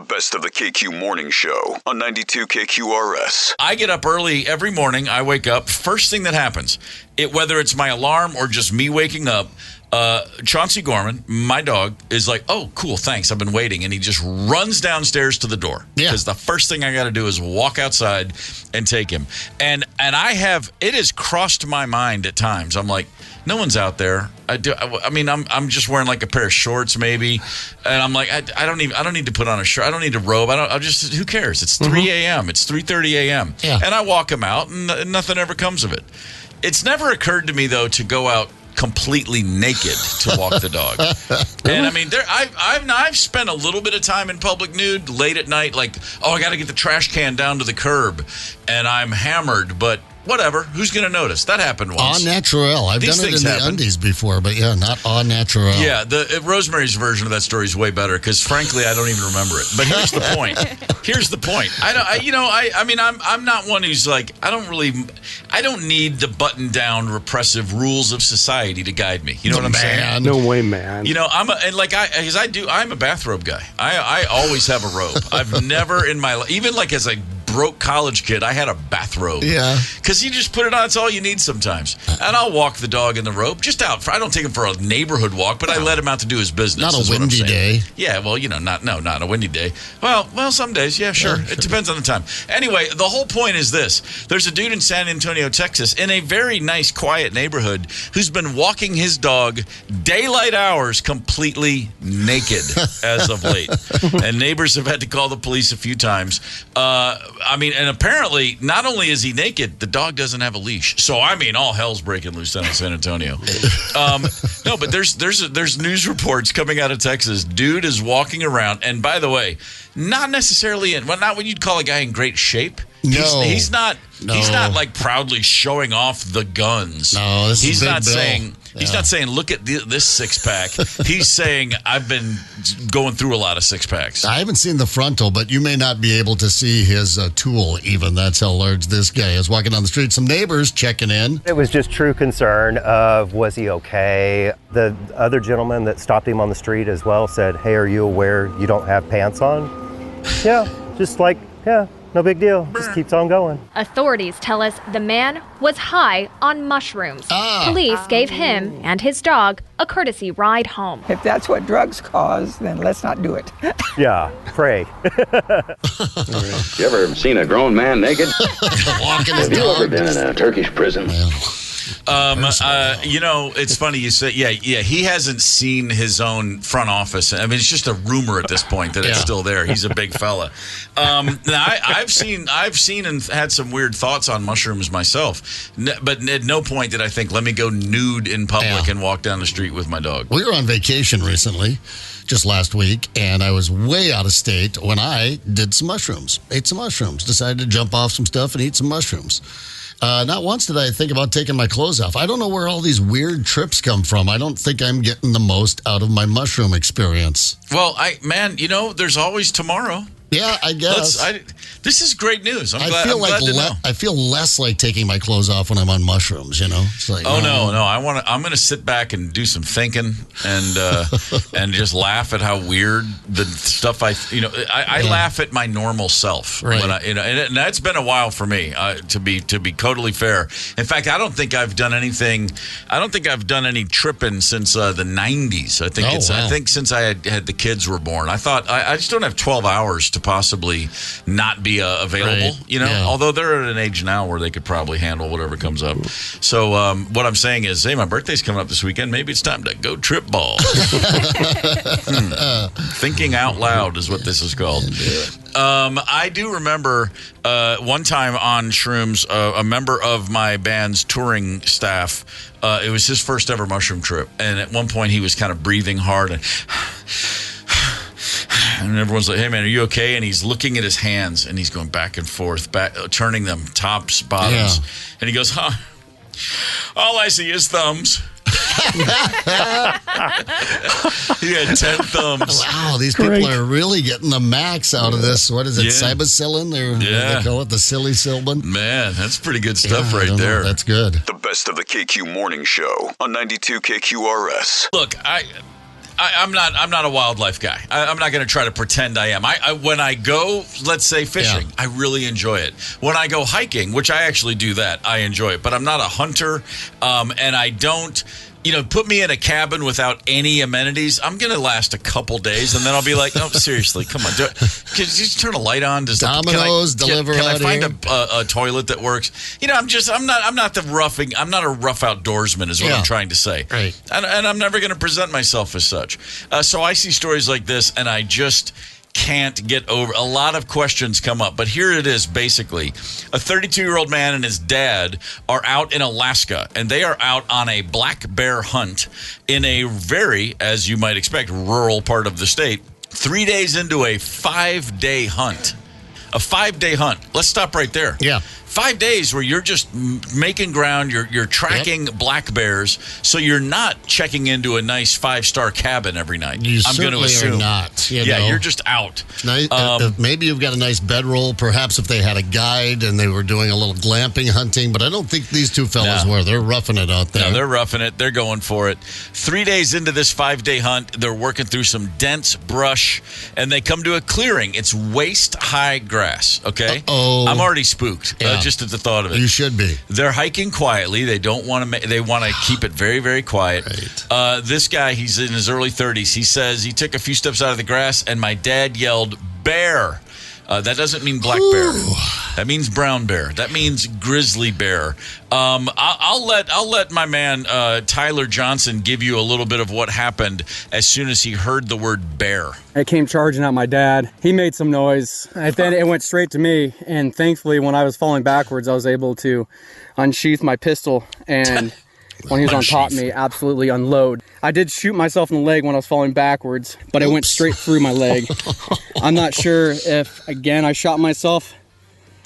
best of the KQ Morning Show on 92 KQRS. I get up early every morning. I wake up. First thing that happens, whether it's my alarm or just me waking up, Chauncey Gorman, my dog, is like, oh, cool, thanks. I've been waiting. And he just runs downstairs to the door. Because the first thing I got to do is walk outside and take him. And it has crossed my mind at times. I'm like, no one's out there. I'm just wearing like a pair of shorts maybe. And I'm like, I don't need to put on a shirt. I don't need a robe. Who cares? It's 3 a.m. It's 3:30 a.m. Yeah. And I walk him out and nothing ever comes of it. It's never occurred to me, though, to go out completely naked to walk the dog. And I mean, I've spent a little bit of time in public nude late at night, like, I got to get the trash can down to the curb, and I'm hammered, but whatever. Who's going to notice? That happened once. Au naturel. I've done it in the undies before, but not au naturel. Yeah, Rosemary's version of that story is way better because, frankly, I don't even remember it. But here's the point. I'm not one who's like, I don't need the button-down repressive rules of society to guide me. You know what I'm saying? No way, man. I'm a bathrobe guy. I always have a robe. I've never in my life, even like as a broke college kid, I had a bathrobe. Yeah. Because you just put it on. It's all you need sometimes. And I'll walk the dog in the robe just out. I don't take him for a neighborhood walk, but I let him out to do his business. Not a windy day. Yeah, well, not a windy day. Well, some days, yeah, sure. It depends on the time. Anyway, the whole point is this. There's a dude in San Antonio, Texas, in a very nice, quiet neighborhood who's been walking his dog daylight hours completely naked as of late. And neighbors have had to call the police a few times. And apparently, not only is he naked, the dog doesn't have a leash. So, all hell's breaking loose down in San Antonio. No, but there's news reports coming out of Texas. Dude is walking around, and by the way, not necessarily not what you'd call a guy in great shape. No. He's not like proudly showing off the guns. No, this he's is not Big saying. Bill. He's not saying, look at this six-pack. He's saying, I've been going through a lot of six-packs. I haven't seen the frontal, but you may not be able to see his tool even. That's how large this guy is. Walking down the street, some neighbors checking in. It was just true concern of, was he okay? The other gentleman that stopped him on the street as well said, hey, are you aware you don't have pants on? Yeah, just like, no big deal. Just keeps on going. Authorities tell us the man was high on mushrooms. Police gave him and his dog a courtesy ride home. If that's what drugs cause, then let's not do it. Yeah, pray. You ever seen a grown man naked? Walking his Have you dog. ever been in a Turkish prison? It's funny you say, he hasn't seen his own front office. I mean, it's just a rumor at this point that it's still there. He's a big fella. Now I've seen and had some weird thoughts on mushrooms myself, but at no point did I think, let me go nude in public and walk down the street with my dog. We were on vacation recently, just last week, and I was way out of state when I did some mushrooms. Ate some mushrooms. Decided to jump off some stuff and eat some mushrooms. Not once did I think about taking my clothes off. I don't know where all these weird trips come from. I don't think I'm getting the most out of my mushroom experience. Well, there's always tomorrow. Yeah, I guess. This is great news. I'm glad to know. I feel less like taking my clothes off when I'm on mushrooms, It's like, no. I'm going to sit back and do some thinking and just laugh at how weird the stuff I laugh at my normal self. Right. When and that's been a while for me, to be totally fair. In fact, I don't think I've done any tripping since the 90s. I think since I had the kids were born. I thought I just don't have 12 hours to possibly not be available, although they're at an age now where they could probably handle whatever comes up. So what I'm saying is, hey, my birthday's coming up this weekend. Maybe it's time to go trip ball. Thinking out loud is what this is called. I do remember one time on shrooms, a member of my band's touring staff, it was his first ever mushroom trip. And at one point he was kind of breathing hard and everyone's like, hey, man, are you okay? And he's looking at his hands, and he's going back and forth, turning them tops, bottoms. Yeah. And he goes, all I see is thumbs. He had 10 thumbs. Wow, these people are really getting the max out of this. What is it, cybacillin? They call it the silly-silbin? Man, that's pretty good stuff right there. That's good. The best of the KQ Morning Show on 92 KQRS. Look, I'm not a wildlife guy. I'm not going to try to pretend I am. When I go, let's say fishing, I really enjoy it. When I go hiking, which I actually do that, I enjoy it. But I'm not a hunter, and I don't. Put me in a cabin without any amenities. I'm going to last a couple days, and then I'll be like, "Oh, seriously, come on, do it." Could you just turn a light on? Domino's deliver. Can I find a toilet that works? I'm not a rough outdoorsman, is what I'm trying to say. Right. And I'm never going to present myself as such. So I see stories like this, and I just can't get over. A lot of questions come up, but here it is. Basically, a 32-year-old man and his dad are out in Alaska, and they are out on a black bear hunt in a very, as you might expect, rural part of the state. 3 days into a 5-day hunt. A 5-day hunt. Let's stop right there. Yeah. 5 days where you're just making ground, you're tracking black bears, so you're not checking into a nice 5-star cabin every night. I'm going to assume. Are not. You're just out. Maybe you've got a nice bedroll. Perhaps if they had a guide and they were doing a little glamping hunting, but I don't think these two fellas were. They're roughing it out there. No, they're roughing it. They're going for it. 3 days into this 5-day hunt, they're working through some dense brush, and they come to a clearing. It's waist-high grass, okay? Uh-oh. I'm already spooked. Just at the thought of it. You should be. They're hiking quietly. They don't want to. They want to keep it very, very quiet. Right. This guy, he's in his early 30s. He says he took a few steps out of the grass, and my dad yelled, "Bear!" That doesn't mean black bear. That means brown bear. That means grizzly bear. I'll let my man Tyler Johnson give you a little bit of what happened as soon as he heard the word bear. It came charging at my dad. He made some noise, and then it went straight to me. And thankfully, when I was falling backwards, I was able to unsheath my pistol and. When he was on top of me, absolutely unload. I did shoot myself in the leg when I was falling backwards, but it went straight through my leg. I'm not sure if, again, I shot myself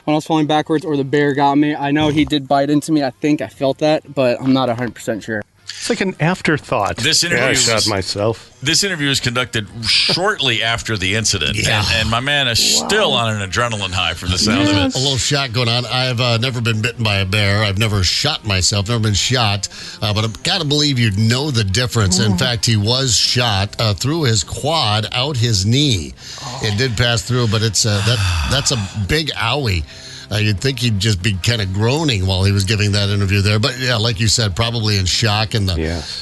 when I was falling backwards or the bear got me. I know he did bite into me. I think I felt that, but I'm not 100% sure. It's like an afterthought. I shot myself. This interview was conducted shortly after the incident, and my man is still on an adrenaline high from the sound of it. A little shot going on. I've never been bitten by a bear. I've never shot myself, never been shot, but I've got to believe you'd know the difference. In fact, he was shot through his quad, out his knee. It did pass through, but it's that's a big owie. You'd think he'd just be kind of groaning while he was giving that interview there. But yeah, like you said, probably in shock and the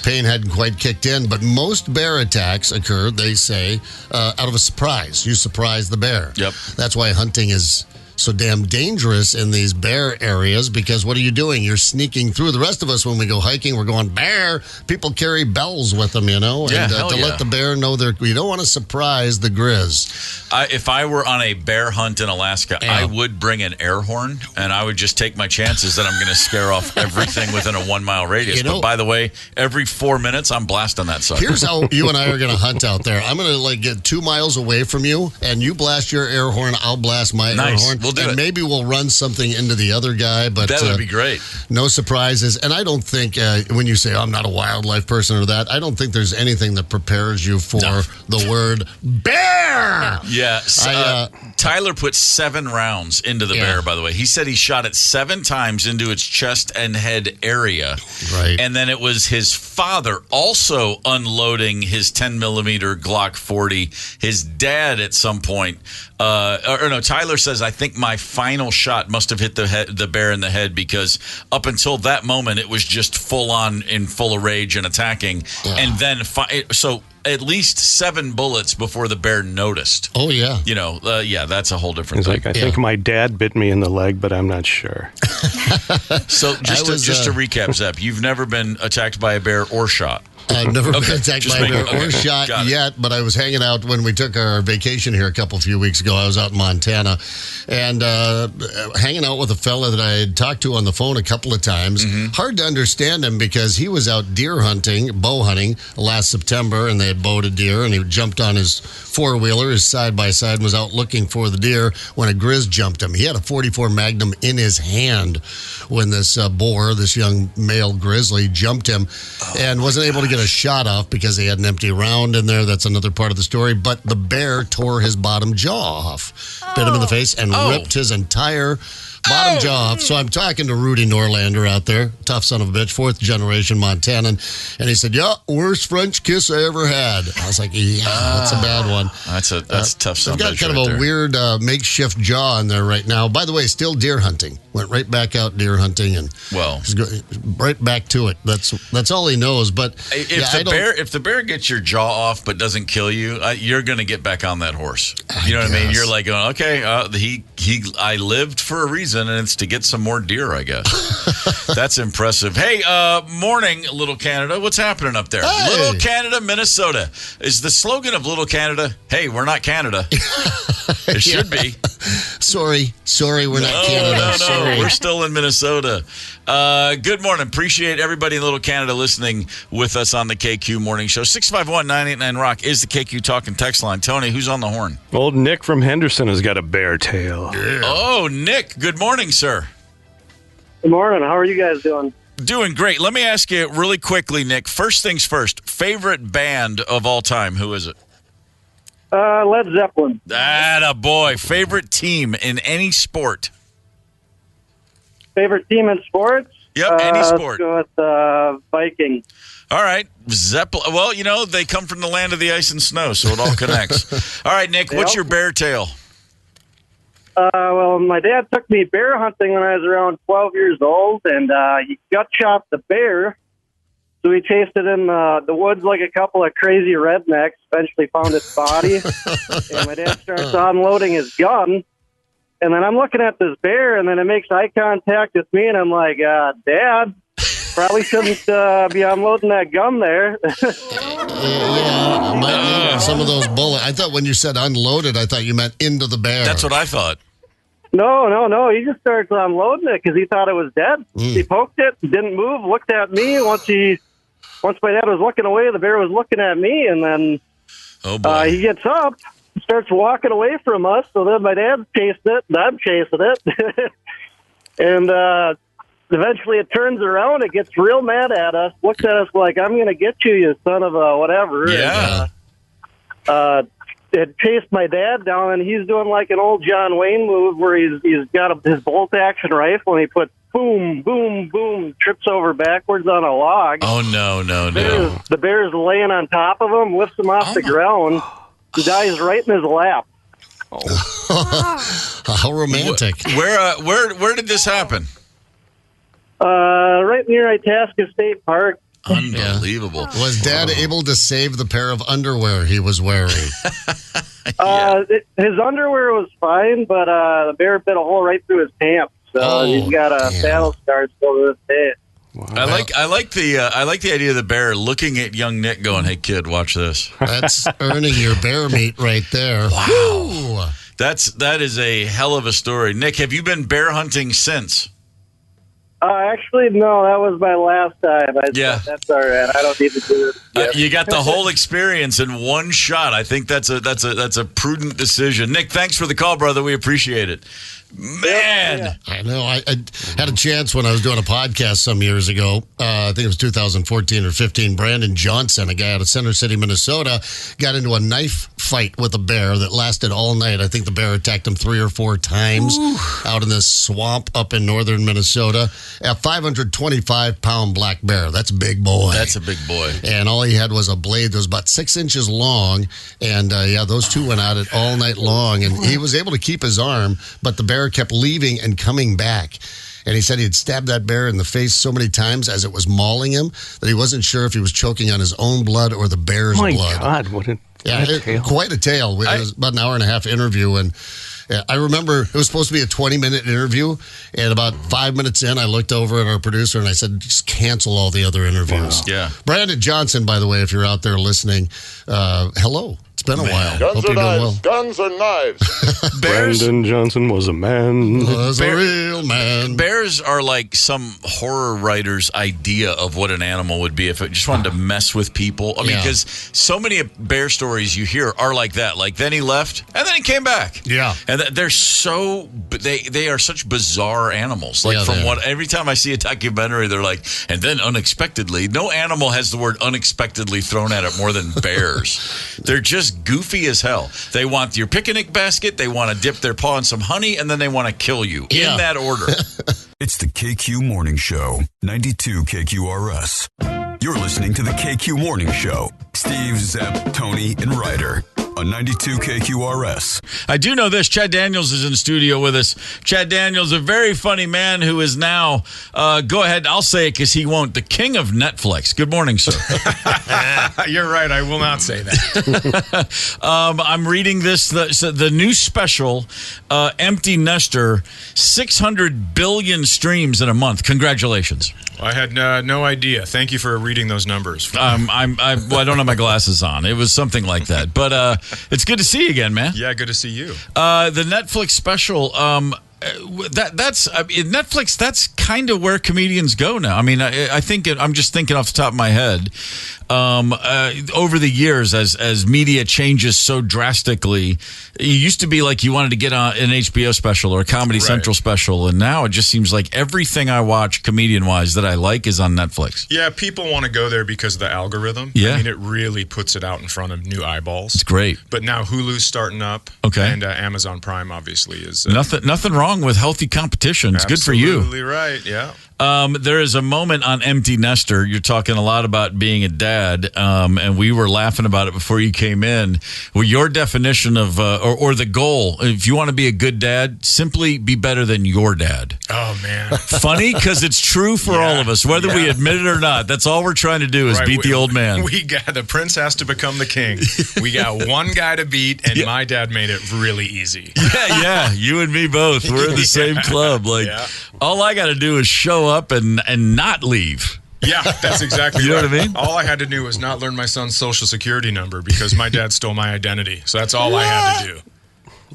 pain hadn't quite kicked in. But most bear attacks occur, they say, out of a surprise. You surprise the bear. Yep. That's why hunting is so damn dangerous in these bear areas, because what are you doing? You're sneaking through. The rest of us, when we go hiking, we're going bear. People carry bells with them, and let the bear know you don't want to surprise the grizz. If I were on a bear hunt in Alaska, I would bring an air horn, and I would just take my chances that I'm going to scare off everything within a 1 mile radius. But by the way, every 4 minutes, I'm blasting that sucker. Here's how you and I are going to hunt out there. I'm going to get 2 miles away from you, and you blast your air horn, I'll blast my air horn. We'll do it. Maybe we'll run something into the other guy, but that would be great. No surprises. And I don't think when you say I'm not a wildlife person or that, I don't think there's anything that prepares you for the word bear. Yes. Tyler put 7 rounds into the bear, by the way. He said he shot it 7 times into its chest and head area. Right. And then it was his father also unloading his 10-millimeter Glock 40. His dad at some point, Tyler says, I think my final shot must have hit the bear in the head, because up until that moment, it was just full on in full of rage and attacking. Yeah. And then, so at least 7 bullets before the bear noticed. Oh, yeah. That's a whole different thing. I think my dad bit me in the leg, but I'm not sure. So just to recap, Zep, you've never been attacked by a bear or shot? I've never been attacked by a bear or shot yet, but I was hanging out when we took our vacation here a few weeks ago. I was out in Montana and hanging out with a fella that I had talked to on the phone a couple of times. Mm-hmm. Hard to understand him because he was out bow hunting last September, and they had bowed a deer, and he jumped on his four-wheeler, his side-by-side, and was out looking for the deer when a grizz jumped him. He had a .44 Magnum in his hand when this this young male grizzly, jumped him and wasn't able to get a shot off because he had an empty round in there. That's another part of the story. But the bear tore his bottom jaw off, bit him in the face, and ripped his entire bottom jaw off. So I'm talking to Rudy Norlander out there, tough son of a bitch, 4th generation Montanan. And he said, yeah, worst French kiss I ever had. I was like, yeah, that's a bad one. That's a tough son of a bitch. I've got kind of a weird makeshift jaw in there right now. By the way, still deer hunting. Went right back out deer hunting and right back to it. That's all he knows. But if the bear gets your jaw off but doesn't kill you, you're going to get back on that horse. You know what I mean? You're like going, okay, I lived for a reason, and it's to get some more deer, I guess. That's impressive. Hey, morning, Little Canada. What's happening up there? Hey. Little Canada, Minnesota. Is the slogan of Little Canada, hey, we're not Canada? It should be. Sorry, we're not Canada. No, sorry. we're still in Minnesota. Good morning. Appreciate everybody in Little Canada listening with us on the KQ Morning Show. 651-989-ROCK is the KQ Talk and Text line. Tony, who's on the horn? Old Nick from Henderson has got a bear tail. Yeah. Oh, Nick. Good morning, sir. Good morning. How are you guys doing? Doing great. Let me ask you really quickly, Nick. First things first. Favorite band of all time? Who is it? Led Zeppelin. Attaboy. Favorite team in any sport? Favorite team in sports? Yep, any sport. Let's go with Vikings. All right. Zeppelin. Well, they come from the land of the ice and snow, so it all connects. All right, Nick, what's your bear tale? Well, my dad took me bear hunting when I was around 12 years old, and he gut shot the bear. So we chased it in the woods like a couple of crazy rednecks, eventually found its body. And my dad starts unloading his gun. And then I'm looking at this bear, and then it makes eye contact with me, and I'm like, Dad, probably shouldn't be unloading that gun there. Yeah, might need some of those bullets. I thought when you said unloaded, I thought you meant into the bear. That's what I thought. No. He just starts unloading it because he thought it was dead. He poked it, didn't move, looked at me. Once my dad was looking away, the bear was looking at me, and then he gets up, starts walking away from us. So then my dad's chasing it, and I'm chasing it. And eventually it turns around, it gets real mad at us, looks at us like, I'm going to get you, you son of a whatever. Yeah. And, it chased my dad down, and he's doing like an old John Wayne move where he's got his bolt-action rifle, and he puts boom, boom, boom, trips over backwards on a log. Oh, no. The bear's laying on top of him, lifts him off the ground, and dies right in his lap. How romantic. Where did this happen? Right near Itasca State Park. Unbelievable. Yeah. Was Dad able to save the pair of underwear he was wearing? His underwear was fine, but the bear bit a hole right through his pants. So he's got a battle scar still to this day. Wow. I like the idea of the bear looking at young Nick going, "Hey kid, watch this." That's earning your bear meat right there. Wow. That is a hell of a story. Nick, have you been bear hunting since? Actually, no, that was my last time. That's all right. I don't need to do it. You got the whole experience in one shot. I think that's a prudent decision. Nick, thanks for the call, brother. We appreciate it. Man. Yeah. I know. I had a chance when I was doing a podcast some years ago. I think it was 2014 or 15. Brandon Johnson, a guy out of Center City, Minnesota, got into a knife fight with a bear that lasted all night. I think the bear attacked him 3 or 4 times out in this swamp up in northern Minnesota. A 525-pound black bear. That's a big boy. That's a big boy. And all he had was a blade that was about 6 inches long. And, those two went at it all night long. And he was able to keep his arm, but the bear kept leaving and coming back. And he said he had stabbed that bear in the face so many times as it was mauling him that he wasn't sure if he was choking on his own blood or the bear's blood. My God, what a tale. Quite a tale. It was about an hour-and-a-half interview, and I remember it was supposed to be a 20-minute interview, and about 5 minutes in, I looked over at our producer, and I said, just cancel all the other interviews. Wow. Yeah. Brandon Johnson, by the way, if you're out there listening, hello. It's been a while. Guns or knives. Guns or knives. Brandon Johnson was a man. Was a real man. Bears are like some horror writer's idea of what an animal would be if it just wanted to mess with people. I mean, because so many bear stories you hear are like that. Like, then he left, and then he came back. Yeah. And they're so, they are such bizarre animals. Like, every time I see a documentary, they're like, and then unexpectedly, no animal has the word unexpectedly thrown at it more than bears. They're just just goofy as hell. They want your picnic basket, they want to dip their paw in some honey, and then they want to kill you in that order. It's the KQ Morning Show, 92 KQRS. You're listening to the KQ Morning Show. Steve, Zepp, Tony, and Ryder on 92 KQRS. I do know this. Chad Daniels is in the studio with us. Chad Daniels, a very funny man who is now, go ahead, I'll say it because he won't, the king of Netflix. Good morning, sir. You're right. I will not say that. I'm reading this, the new special, Empty Nester, 600 billion streams in a month. Congratulations. I had no idea. Thank you for reading those numbers. I don't have my glasses on. It was something like that. But it's good to see you again, man. Yeah, good to see you. The Netflix special, Netflix, that's kind of where comedians go now. I mean, I'm just thinking off the top of my head, over the years, as media changes so drastically, it used to be like you wanted to get on an HBO special or a Comedy Central special, and now it just seems like everything I watch comedian-wise that I like is on Netflix. Yeah, people want to go there because of the algorithm. Yeah. I mean, it really puts it out in front of new eyeballs. It's great. But now Hulu's starting up. Okay. And Amazon Prime, obviously, is... Nothing wrong with healthy competition. It's good for you. Absolutely right, yeah. There is a moment on Empty Nester. You're talking a lot about being a dad, and we were laughing about it before you came in. Well, your definition of, or the goal, if you want to be a good dad, simply be better than your dad. Oh, man. Funny, because it's true for all of us, whether we admit it or not. That's all we're trying to do is beat the old man. The prince has to become the king. We got one guy to beat, and my dad made it really easy. Yeah, you and me both. We're in the same club. All I got to do is show up and not leave. Yeah, that's exactly you know right. what I mean? All I had to do was not learn my son's social security number because my dad stole my identity. So that's all I had to do.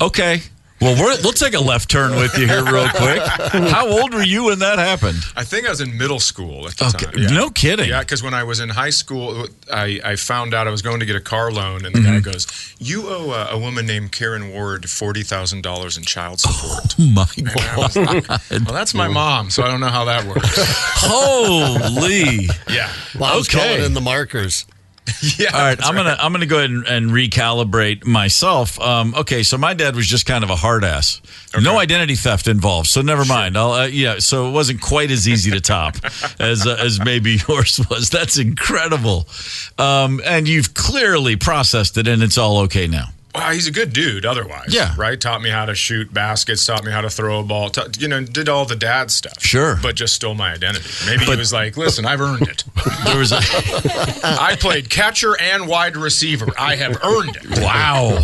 Okay. Well, we'll take a left turn with you here real quick. How old were you when that happened? I think I was in middle school at the time. Yeah. No kidding. Yeah, because when I was in high school, I found out I was going to get a car loan, and the guy goes, "You owe a woman named Karen Ward $40,000 in child support." Oh, my God. Well, that's my mom, so I don't know how that works. Holy. Yeah. Mom's calling in the markers. Yeah, all right, I'm gonna go ahead and recalibrate myself. Okay, so my dad was just kind of a hard ass. Okay. No identity theft involved, so never mind. So it wasn't quite as easy to top as maybe yours was. That's incredible, and you've clearly processed it, and it's all okay now. Wow, he's a good dude otherwise. Yeah. Right? Taught me how to shoot baskets, taught me how to throw a ball, did all the dad stuff. Sure. But just stole my identity. Maybe he was like, listen, I've earned it. I played catcher and wide receiver. I have earned it. Wow.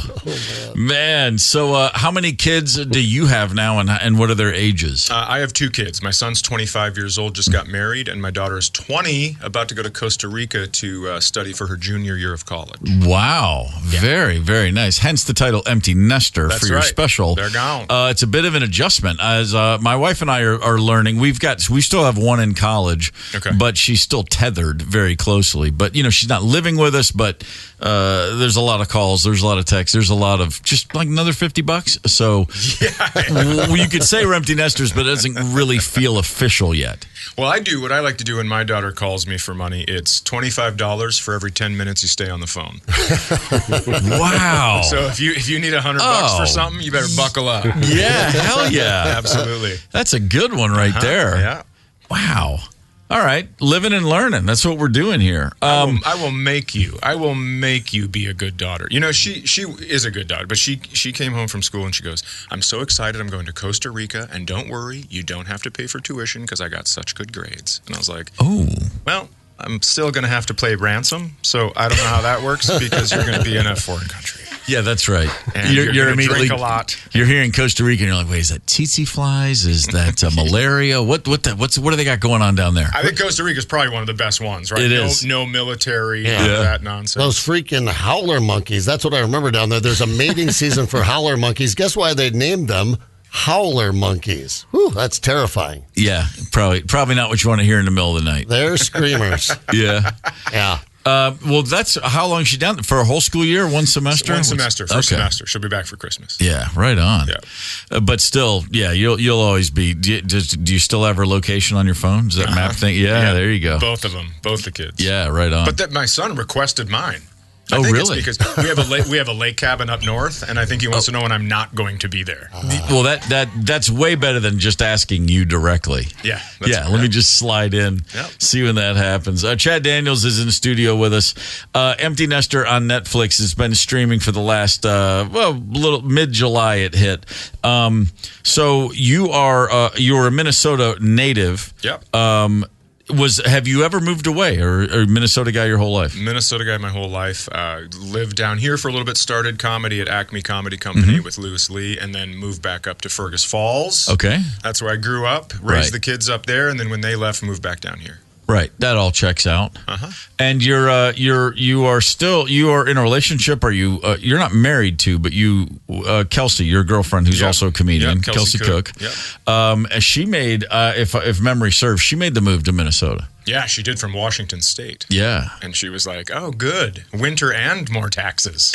Man, so how many kids do you have now, and what are their ages? I have 2 kids. My son's 25 years old, just got married, and my daughter is 20, about to go to Costa Rica to study for her junior year of college. Wow. Yeah. Very, very nice. Hence the title Empty Nester. That's for your special. They're gone. It's a bit of an adjustment. As my wife and I are learning, we still have one in college, but she's still tethered very closely. But, she's not living with us, but there's a lot of calls, there's a lot of texts, there's a lot of just like another $50. So you could say we're empty nesters, but it doesn't really feel official yet. Well, I do what I like to do when my daughter calls me for money. It's $25 for every 10 minutes you stay on the phone. Wow. So if you need $100 for something, you better buckle up. Yeah, hell yeah. Absolutely. That's a good one right there. Yeah. Wow. All right, living and learning. That's what we're doing here. I will make you be a good daughter. She is a good daughter, but she came home from school and she goes, "I'm so excited. I'm going to Costa Rica, and don't worry, you don't have to pay for tuition because I got such good grades." And I was like, "Oh, well, I'm still going to have to play ransom, so I don't know how that works because you're going to be in a foreign country." Yeah, that's right. And you're immediately drink a lot. You're hearing Costa Rica, and you're like, "Wait, is that tsetse flies? Is that malaria? What do they got going on down there?" I think Costa Rica is probably one of the best ones, right? It is. No military, none of that nonsense. Those freaking howler monkeys. That's what I remember down there. There's a mating season for howler monkeys. Guess why they named them howler monkeys? Whew, that's terrifying. Yeah, probably not what you want to hear in the middle of the night. They're screamers. Yeah. Yeah. Well, that's how long is she down for a whole school year? One semester? One semester. First semester. She'll be back for Christmas. Yeah, right on. Yeah. But still, yeah, you'll always be. Do you still have her location on your phone? Does that map thing? Yeah, there you go. Both of them. Both the kids. Yeah, right on. But my son requested mine. Oh, think really? It's because we have a lake cabin up north, and I think he wants to know when I'm not going to be there. Well, that's way better than just asking you directly. Yeah. Let me just slide in, see when that happens. Chad Daniels is in the studio with us. Empty Nester on Netflix has been streaming for the last, little mid-July it hit. So you're a Minnesota native. Yep. Have you ever moved away or Minnesota guy your whole life? Minnesota guy my whole life. Lived down here for a little bit, started comedy at Acme Comedy Company with Lewis Lee, and then moved back up to Fergus Falls. Okay. That's where I grew up, raised the kids up there, and then when they left, moved back down here. Right. That all checks out. Uh-huh. And you are in a relationship. Are you? You're not married to, but Kelsey, your girlfriend, who's also a comedian, Kelsey Cook. Yep. She made, if memory serves, she made the move to Minnesota. Yeah, she did, from Washington State. Yeah. And she was like, "Oh, good. Winter and more taxes."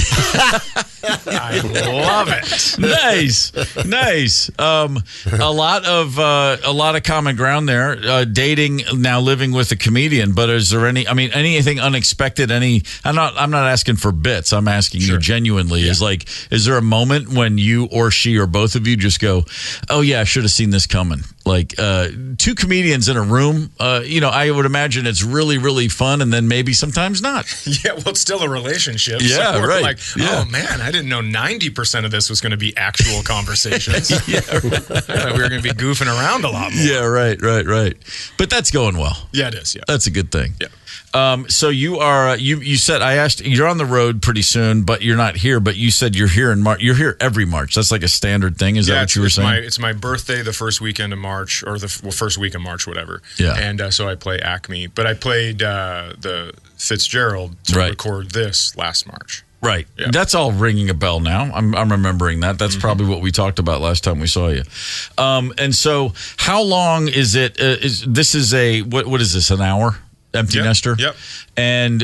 I love it. Nice. A lot of common ground there. Dating now, living with a comedian. But is there anything unexpected? I'm not asking for bits. I'm asking you genuinely. Yeah. Is there a moment when you or she or both of you just go, "Oh yeah, I should have seen this coming"? Like two comedians in a room. I would imagine it's really, really fun, and then maybe sometimes not. Yeah, well, it's still a relationship. Yeah, so right. Like, oh man, I didn't know 90% of this was going to be actual conversations. Yeah, right. We were going to be goofing around a lot more. Yeah, right. But that's going well. Yeah, it is. Yeah, that's a good thing. Yeah. So you are. You said, I asked, you're on the road pretty soon, but you're not here. But you said you're here in March. You're here every March. That's like a standard thing. Is that what you were saying? It's my birthday the first weekend of March, or the first week of March, whatever. Yeah. And so I play Acme, but I played the Fitzgerald to record this last March. Right. Yeah. That's all ringing a bell now. I'm remembering that. That's probably what we talked about last time we saw you. And so how long is it? What is this, an hour? Empty Nester? Yep. And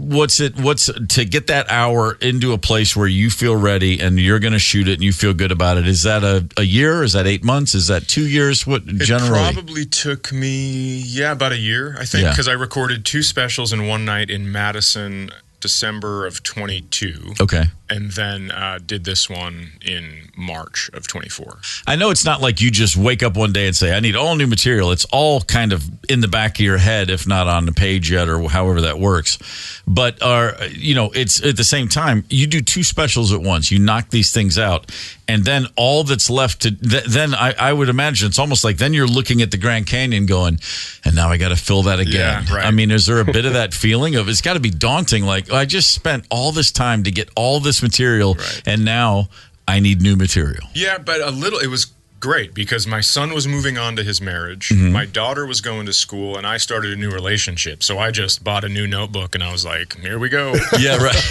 what's to get that hour into a place where you feel ready and you're going to shoot it and you feel good about it? Is that a year? Is that 8 months? Is that 2 years? What generally? It probably took me, about a year, I think, because I recorded 2 specials in one night in Madison, December of 22. Okay. And then did this one in March of 24. I know it's not like you just wake up one day and say, I need all new material. It's all kind of in the back of your head, if not on the page yet, or however that works. But, it's at the same time, you do 2 specials at once. You knock these things out. And then all that's left to, then I would imagine it's almost like then you're looking at the Grand Canyon going, and now I got to fill that again. Yeah, right. I mean, is there a bit of that feeling of, it's got to be daunting. Like, I just spent all this time to get all this material, and now I need new material. Yeah, but it was great because my son was moving on to his marriage. My daughter was going to school, and I started a new relationship. So I just bought a new notebook, and I was like, here we go. Yeah, right.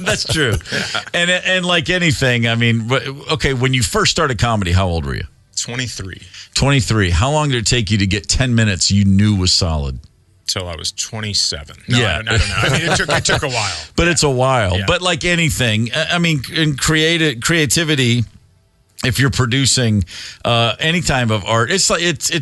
That's true. Yeah. And like anything, I mean, okay, when you first started comedy, how old were you? 23. 23. How long did it take you to get 10 minutes you knew was solid? Till I was 27. No, yeah. I don't know. I mean, it took a while. But it's a while. Yeah. But like anything, I mean, in creativity, if you're producing any type of art, it's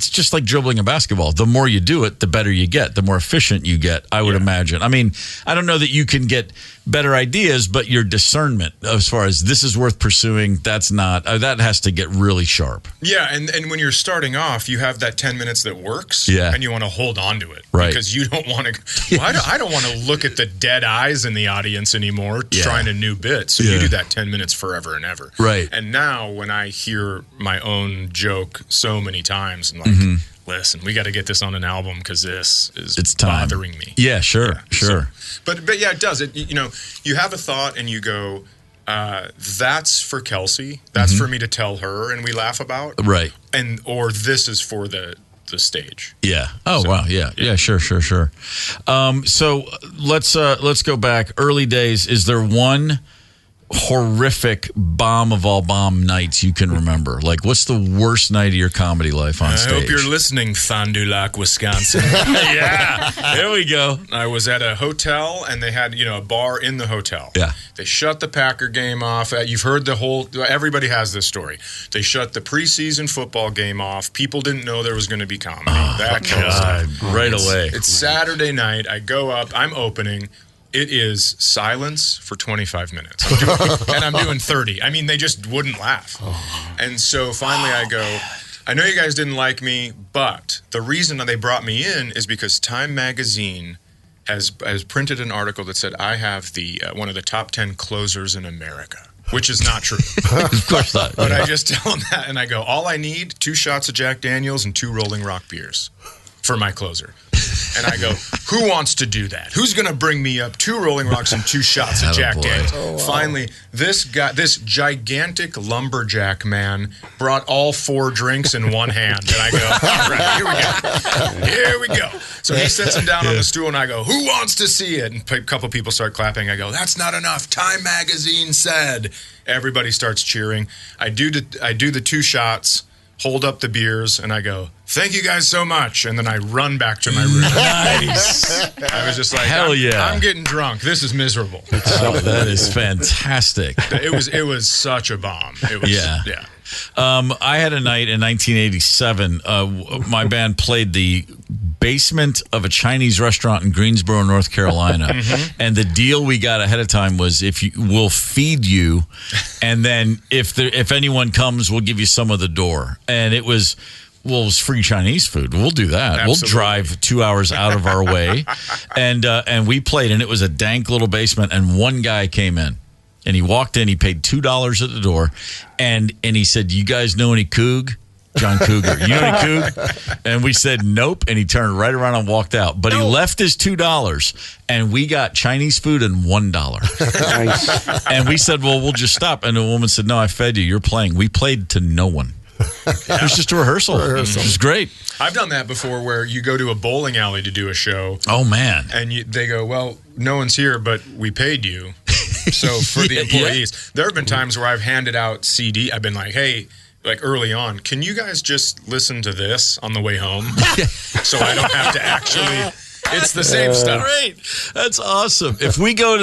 just like dribbling a basketball. The more you do it, the better you get. The more efficient you get, I would imagine. I mean, I don't know that you can get better ideas, but your discernment as far as this is worth pursuing, that's not, that has to get really sharp. Yeah, and when you're starting off, you have that 10 minutes that works, and you want to hold on to it. Right. Because you don't want to, I don't want to look at the dead eyes in the audience anymore trying a new bit. So you do that 10 minutes forever and ever. Right. And now when I hear my own joke so many times, I'm like, listen, we got to get this on an album because this is bothering me. Yeah, sure. So, but yeah, it does. You have a thought and you go, that's for Kelsey. That's for me to tell her and we laugh about. Right. Or this is for the stage. Yeah. Oh, wow. Yeah. Sure. So let's go back. Early days. Is there one horrific bomb of all bomb nights you can remember? Like, what's the worst night of your comedy life on stage? I hope you're listening, Fond du Lac, Wisconsin. Yeah, there we go. I was at a hotel, and they had, a bar in the hotel. Yeah. They shut the Packer game off. You've heard everybody has this story. They shut the preseason football game off. People didn't know there was going to be comedy. That kind of stuff. Right away. It's Saturday night. I go up. I'm opening. it is silence for 25 minutes. I'm doing 30. I mean, they just wouldn't laugh. And so finally I go, I know you guys didn't like me, but the reason that they brought me in is because Time Magazine has printed an article that said I have the one of the top 10 closers in America, which is not true. Of course not. But I just tell them that, and I go, all I need, 2 shots of Jack Daniels and 2 Rolling Rock beers for my closer. And I go, who wants to do that? Who's going to bring me up 2 Rolling Rocks and 2 shots of Jack Daniels? Oh, wow. Finally, this gigantic lumberjack man brought all 4 drinks in one hand. And I go, all right, here we go. So he sits him down on the stool, and I go, who wants to see it? And a couple people start clapping. I go, that's not enough. Time Magazine said. Everybody starts cheering. I do the 2 shots, hold up the beers, and I go, thank you guys so much. And then I run back to my room. Nice. I was just like, hell yeah. I'm getting drunk. This is miserable. That is fantastic. It was such a bomb. It was, yeah. I had a night in 1987. My band played the basement of a Chinese restaurant in Greensboro, North Carolina. And the deal we got ahead of time was we'll feed you, and then if anyone comes, we'll give you some of the door. And it was free Chinese food. We'll do that. Absolutely. We'll drive 2 hours out of our way. And we played, and it was a dank little basement, and one guy came in. And he walked in, he paid $2 at the door, and he said, you guys know any Coog? John Cougar. You know any Coog? And we said, nope. And he turned right around and walked out. But he left his $2, and we got Chinese food and $1. Nice. And we said, well, we'll just stop. And the woman said, no, I fed you. You're playing. We played to no one. It was just a rehearsal. It was great. I've done that before where you go to a bowling alley to do a show. Oh, man. And they go, well, no one's here, but we paid you. So for the employees, there have been times where I've handed out CD. I've been like, hey, like early on, can you guys just listen to this on the way home? So I don't have to actually... It's the same stuff. Great. That's awesome. If we go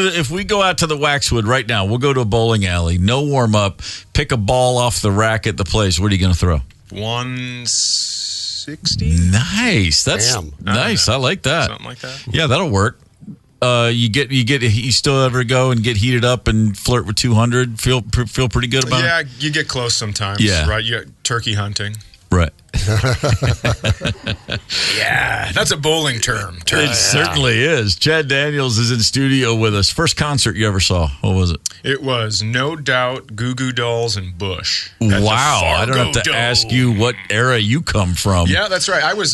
out to the Waxwood right now, we'll go to a bowling alley, no warm up, pick a ball off the rack at the place. What are you going to throw? 160. Nice. That's nice. I like that. Something like that. Yeah, that'll work. You still ever go and get heated up and flirt with 200? Feel pretty good about it? Yeah, you get close sometimes. Yeah. Right. You're turkey hunting. Right. Yeah, that's a bowling term. It certainly is. Chad Daniels is in studio with us. First concert you ever saw? What was it? It was No Doubt, Goo Goo Dolls, and Bush. Wow. I don't have to ask you what era you come from. Yeah, that's right. I was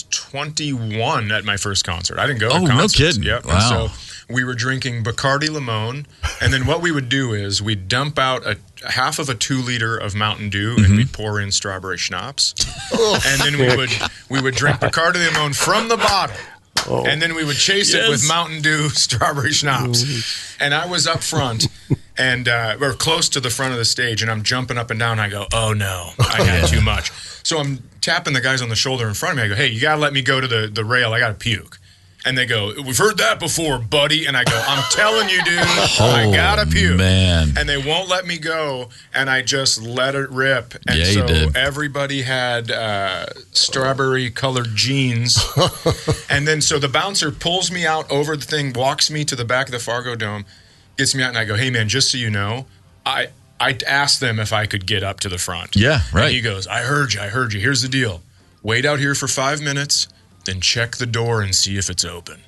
21 at my first concert. I didn't go to concerts. Oh, no kidding. Yep. Wow. And so we were drinking Bacardi Limon, and then what we would do is we'd dump out a half of a 2-liter of Mountain Dew, and we'd pour in strawberry schnapps. And then we would drink Bacardi Limon from the bottle. And then we would chase it with Mountain Dew strawberry schnapps. And I was up front, and we're close to the front of the stage, and I'm jumping up and down. I go, oh no, I had too much. So I'm tapping the guys on the shoulder in front of me. I go, hey, you got to let me go to the rail. I got to puke. And they go, we've heard that before, buddy. And I go, I'm telling you, dude, I gotta puke. Man. And they won't let me go, and I just let it rip. And so everybody had strawberry-colored jeans. And then so the bouncer pulls me out over the thing, walks me to the back of the Fargo Dome, gets me out, and I go, hey, man, just so you know, I asked them if I could get up to the front. Yeah, right. And he goes, I heard you. Here's the deal. Wait out here for 5 minutes. Then check the door and see if it's open.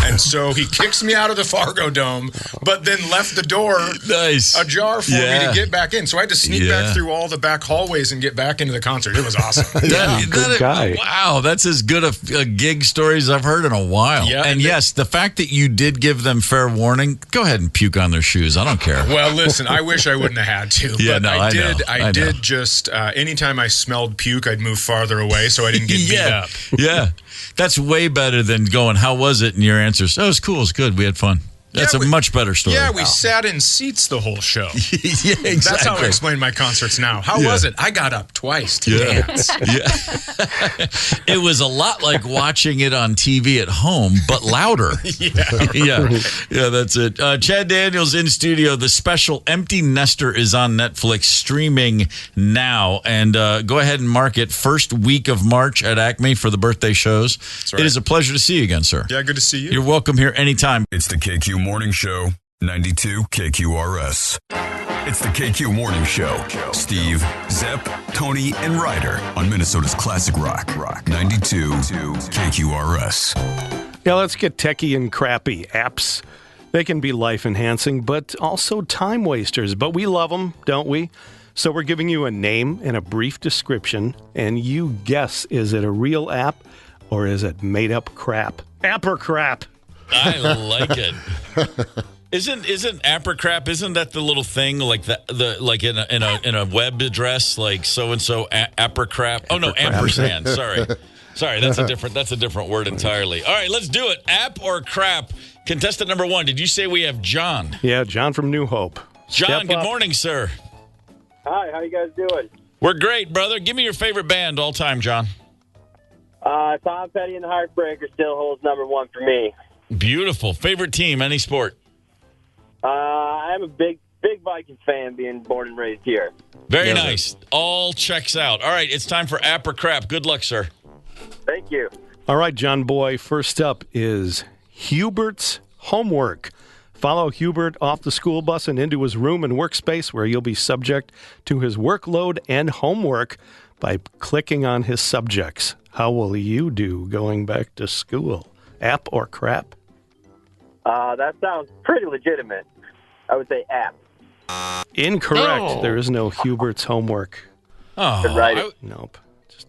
And so he kicks me out of the Fargo Dome, but then left the door ajar for me to get back in. So I had to sneak back through all the back hallways and get back into the concert. It was awesome. Good guy. Wow, that's as good a gig story as I've heard in a while. Yeah, and yes, the fact that you did give them fair warning, go ahead and puke on their shoes. I don't care. Well, listen, I wish I wouldn't have had to. Yeah, but no, I did know. just, anytime I smelled puke, I'd move farther away so I didn't get beat up. Yeah. That's way better than going, how was it? And your answer is, oh, it was cool. It was good. We had fun. That's a much better story. Yeah, we sat in seats the whole show. Yeah, exactly. That's how I explain my concerts now. How was it? I got up twice to dance. It was a lot like watching it on TV at home, but louder. Yeah, that's it. Chad Daniels in studio. The special Empty Nester is on Netflix, streaming now. And go ahead and mark it first week of March at Acme for the birthday shows. That's right. It is a pleasure to see you again, sir. Yeah, good to see you. You're welcome here anytime. It's the KQ Morning Show, 92 KQRS. It's the KQ Morning Show. Steve, Zepp, Tony, and Ryder on Minnesota's classic rock. 92 KQRS. Yeah, let's get techie and crappy. Apps, they can be life-enhancing, but also time wasters. But we love them, don't we? So we're giving you a name and a brief description, and you guess, is it a real app or is it made-up crap? App or crap? I like it. Isn't app or crap? Isn't that the little thing like the like in a web address like so and so app or crap? Oh no, ampersand. Sorry, that's a different word entirely. All right, let's do it. App or crap? Contestant number 1. Did you say we have John? Yeah, John from New Hope. John, good morning, sir. Hi, how you guys doing? We're great, brother. Give me your favorite band all time, John. Tom Petty and the Heartbreakers still holds number 1 for me. Beautiful. Favorite team, any sport? I'm a big Vikings fan, being born and raised here. Very nice. All checks out. All right, it's time for app or crap. Good luck, sir. Thank you. All right, John Boy, first up is Hubert's homework. Follow Hubert off the school bus and into his room and workspace where you'll be subject to his workload and homework by clicking on his subjects. How will you do going back to school? App or crap? That sounds pretty legitimate. I would say app. Incorrect. Oh. There is no Hubert's homework. Oh, right. Nope.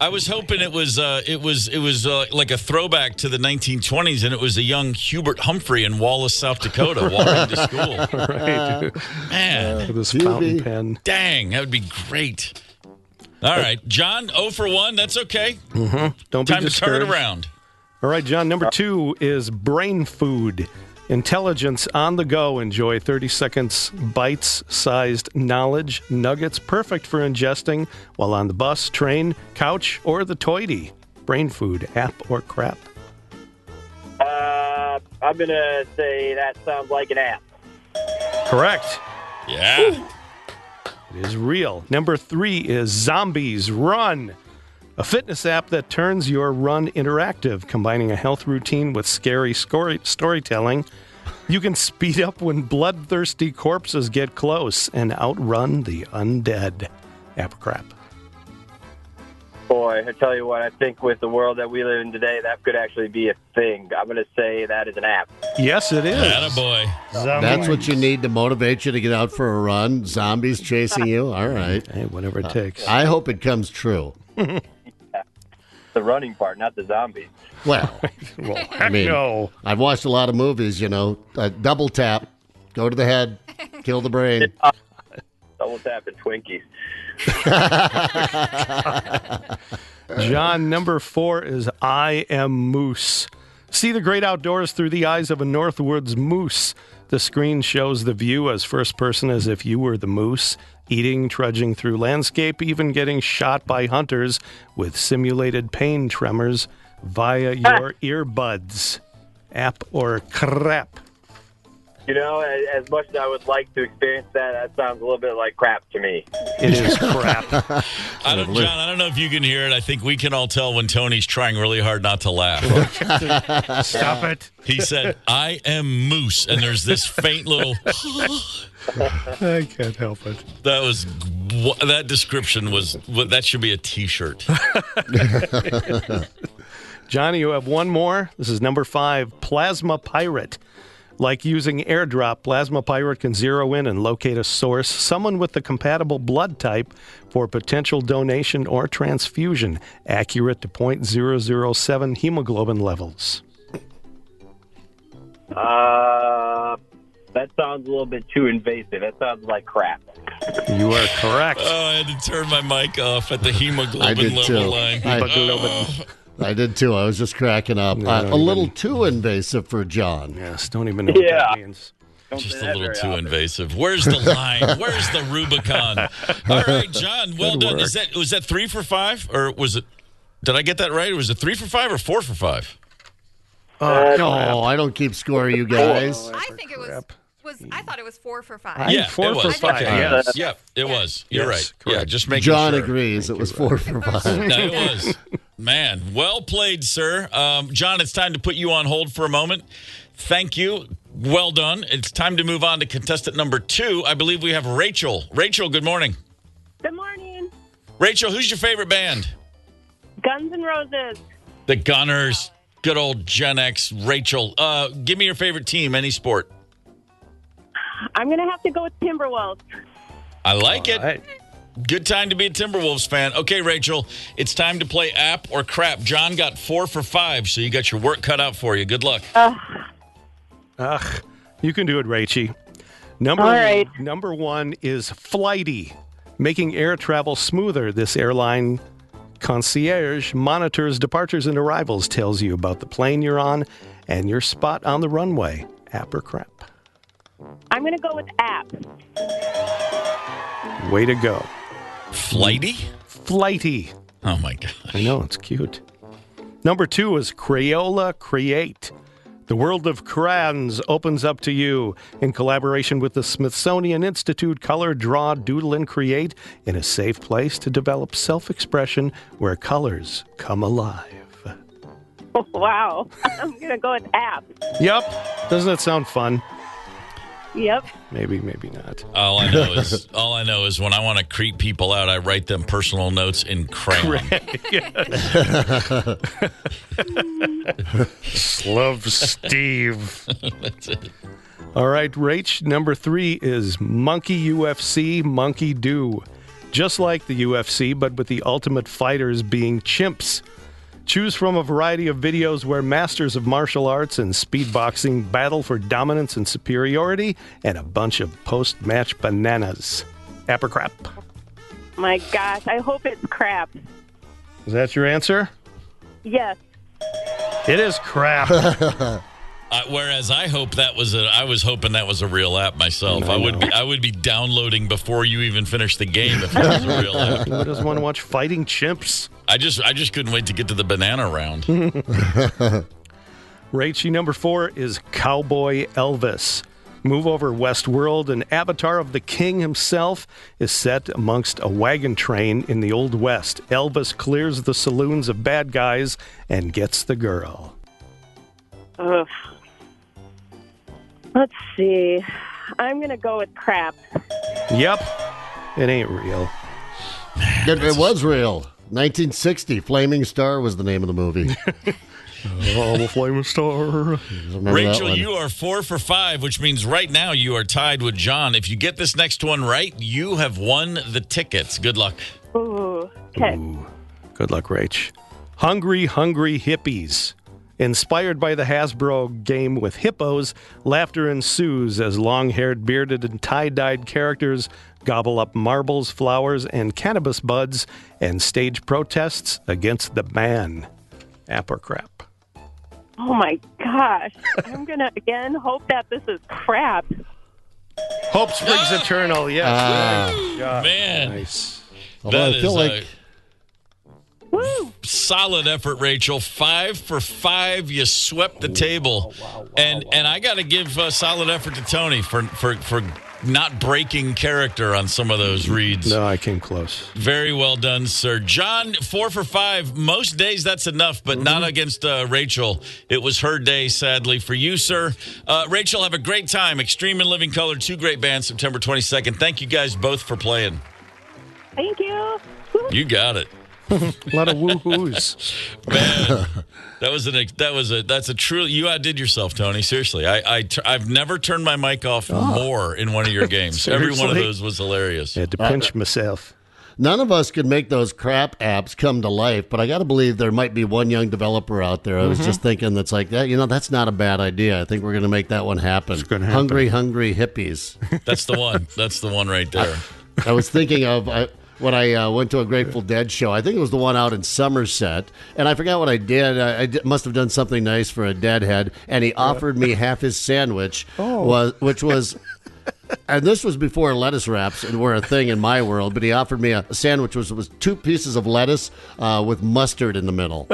I was hoping it was like a throwback to the 1920s, and it was a young Hubert Humphrey in Wallace, South Dakota, walking to school. Right. Man, with his fountain pen. Dang, that would be great. All right, John, 0 for 1. That's okay. Mm-hmm. Don't Time be discouraged. to turn it around. All right, John, number 2 is brain food. Intelligence on the go. Enjoy 30 seconds bites-sized knowledge nuggets, perfect for ingesting while on the bus, train, couch, or the toity. Brain food, app or crap? I'm going to say that sounds like an app. Correct. Yeah. Ooh. It is real. Number 3 is Zombies Run. A fitness app that turns your run interactive, combining a health routine with scary storytelling. You can speed up when bloodthirsty corpses get close and outrun the undead. App or crap? Boy, I tell you what, I think with the world that we live in today, that could actually be a thing. I'm going to say that is an app. Yes, it is. Attaboy. That's what you need to motivate you to get out for a run. Zombies chasing you. All right. Hey, whatever it takes. I hope it comes true. The running part, not the zombies. Well, I mean, no. I've watched a lot of movies, double tap, go to the head, kill the brain. Double tap and Twinkies. John, number 4 is I Am Moose. See the great outdoors through the eyes of a Northwoods moose. The screen shows the view as first person as if you were the moose, eating, trudging through landscape, even getting shot by hunters with simulated pain tremors via your earbuds. App or crap? As much as I would like to experience that sounds a little bit like crap to me. It is crap. John, I don't know if you can hear it. I think we can all tell when Tony's trying really hard not to laugh. Stop it. He said, I am moose, and there's this faint little... I can't help it. That description that should be a T-shirt. Johnny, you have one more. This is number 5, Plasma Pirate. Like using AirDrop, Plasma Pirate can zero in and locate a source, someone with the compatible blood type for potential donation or transfusion, accurate to .007 hemoglobin levels. That sounds a little bit too invasive. That sounds like crap. You are correct. Oh, I had to turn my mic off at the hemoglobin level line. I did too. I was just cracking up. A little too invasive for John. Yes, don't even know what that means. Just a little too invasive. Where's the line? Where's the Rubicon? All right, John, well done. Was that 3 for 5? Or was it, did I get that right? Was it 3 for 5 or 4 for 5? No, I don't keep score, you guys. I think it was I thought it was 4 for 5. Yeah, 4 for 5. Yes. Yep, it was. You're right. Correct. Yeah, just making John sure. agrees. It was 4 for 5. No, it was. Man, well played, sir. John, it's time to put you on hold for a moment. Thank you. Well done. It's time to move on to contestant number 2. I believe we have Rachel. Rachel, good morning. Good morning. Rachel, who's your favorite band? Guns N' Roses. The Gunners. Good old Gen X. Rachel, give me your favorite team, any sport. I'm going to have to go with Timberwolves. I like it. Right. Good time to be a Timberwolves fan. Okay, Rachel, it's time to play app or crap. John got 4 for 5, so you got your work cut out for you. Good luck. You can do it, Rachie. Number 1 is Flighty. Making air travel smoother, this airline concierge monitors departures and arrivals, tells you about the plane you're on and your spot on the runway. App or crap? I'm going to go with app. Way to go. Flighty? Flighty. Oh, my God. I know, it's cute. Number 2 is Crayola Create. The world of crayons opens up to you. In collaboration with the Smithsonian Institute, color, draw, doodle, and create in a safe place to develop self-expression where colors come alive. Oh, wow. I'm going to go with app. Yep. Doesn't that sound fun? Yep. Maybe not. All I know is when I want to creep people out, I write them personal notes in crayon. Love Steve. That's it. All right, Rach, number 3 is Monkey UFC Monkey Do. Just like the UFC, but with the ultimate fighters being chimps. Choose from a variety of videos where masters of martial arts and speed boxing battle for dominance and superiority, and a bunch of post-match bananas. App or crap? My gosh, I hope it's crap. Is that your answer? Yes. It is crap. Whereas I was hoping that was a real app myself. I would be downloading before you even finish the game if it was a real app. Who doesn't want to watch fighting chimps? I just couldn't wait to get to the banana round. Rachie, number 4 is Cowboy Elvis. Move over Westworld, an avatar of the king himself is set amongst a wagon train in the Old West. Elvis clears the saloons of bad guys and gets the girl. Ugh. Let's see. I'm going to go with crap. Yep. It ain't real. It was real. 1960, Flaming Star was the name of the movie. I'm a flaming star. Rachel, you are 4 for 5, which means right now you are tied with John. If you get this next one right, you have won the tickets. Good luck. Ooh, okay. Good luck, Rach. Hungry, Hungry Hippies. Inspired by the Hasbro game with hippos, laughter ensues as long-haired, bearded, and tie-dyed characters gobble up marbles, flowers, and cannabis buds and stage protests against the ban. App or crap? Oh, my gosh. I'm going to, again, hope that this is crap. Hope springs eternal, yes. Man. Nice. Although I feel like... Woo! Solid effort, Rachel. 5 for 5. You swept the table. And I got to give solid effort to Tony for not breaking character on some of those reads. No, I came close. Very well done, sir. John, 4 for 5. Most days that's enough, but not against Rachel. It was her day, sadly, for you, sir. Rachel, have a great time. Extreme and Living Color, 2 great bands, September 22nd. Thank you guys both for playing. Thank you. You got it. A lot of woo-hoos. Man, that's a true. You outdid yourself, Tony. Seriously, I've never turned my mic off more in one of your games. Every one of those was hilarious. I had to pinch myself. None of us could make those crap apps come to life, but I got to believe there might be one young developer out there. I was just thinking that's like that. That's not a bad idea. I think we're going to make that one happen. Hungry, Hungry Hippies. That's the one. That's the one right there. I was thinking of when I went to a Grateful Dead show. I think it was the one out in Somerset, and I forgot what I did. Must have done something nice for a deadhead, and he offered me half his sandwich, which was. And this was before lettuce wraps were a thing in my world, but he offered me a sandwich which was 2 pieces of lettuce with mustard in the middle.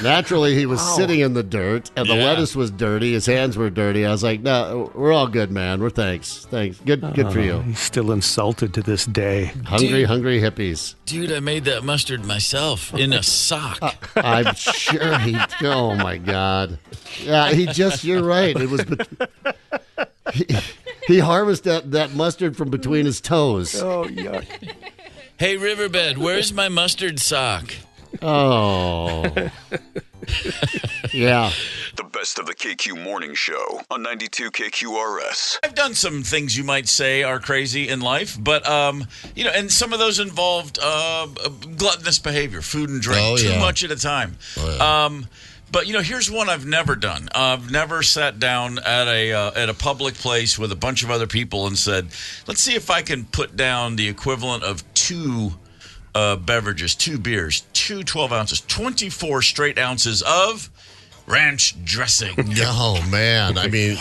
Naturally, he was sitting in the dirt, and the lettuce was dirty. His hands were dirty. I was like, no, we're all good, man. We're thanks. Good for you. He's still insulted to this day. Hungry hippies. Dude, I made that mustard myself in a sock. I'm sure he... Oh, my God. Yeah, you're right. It was... He harvested that mustard from between his toes. Oh, yuck. Hey, Riverbed, where's my mustard sock? Oh. Yeah. The best of the KQ Morning Show on 92 KQRS. I've done some things you might say are crazy in life, but, and some of those involved gluttonous behavior, food and drink, too much at a time. Oh, yeah. But, here's one I've never done. I've never sat down at a public place with a bunch of other people and said, let's see if I can put down the equivalent of 2 beverages, 2 beers, 2 12 ounces, 24 straight ounces of ranch dressing. Oh, man. I mean,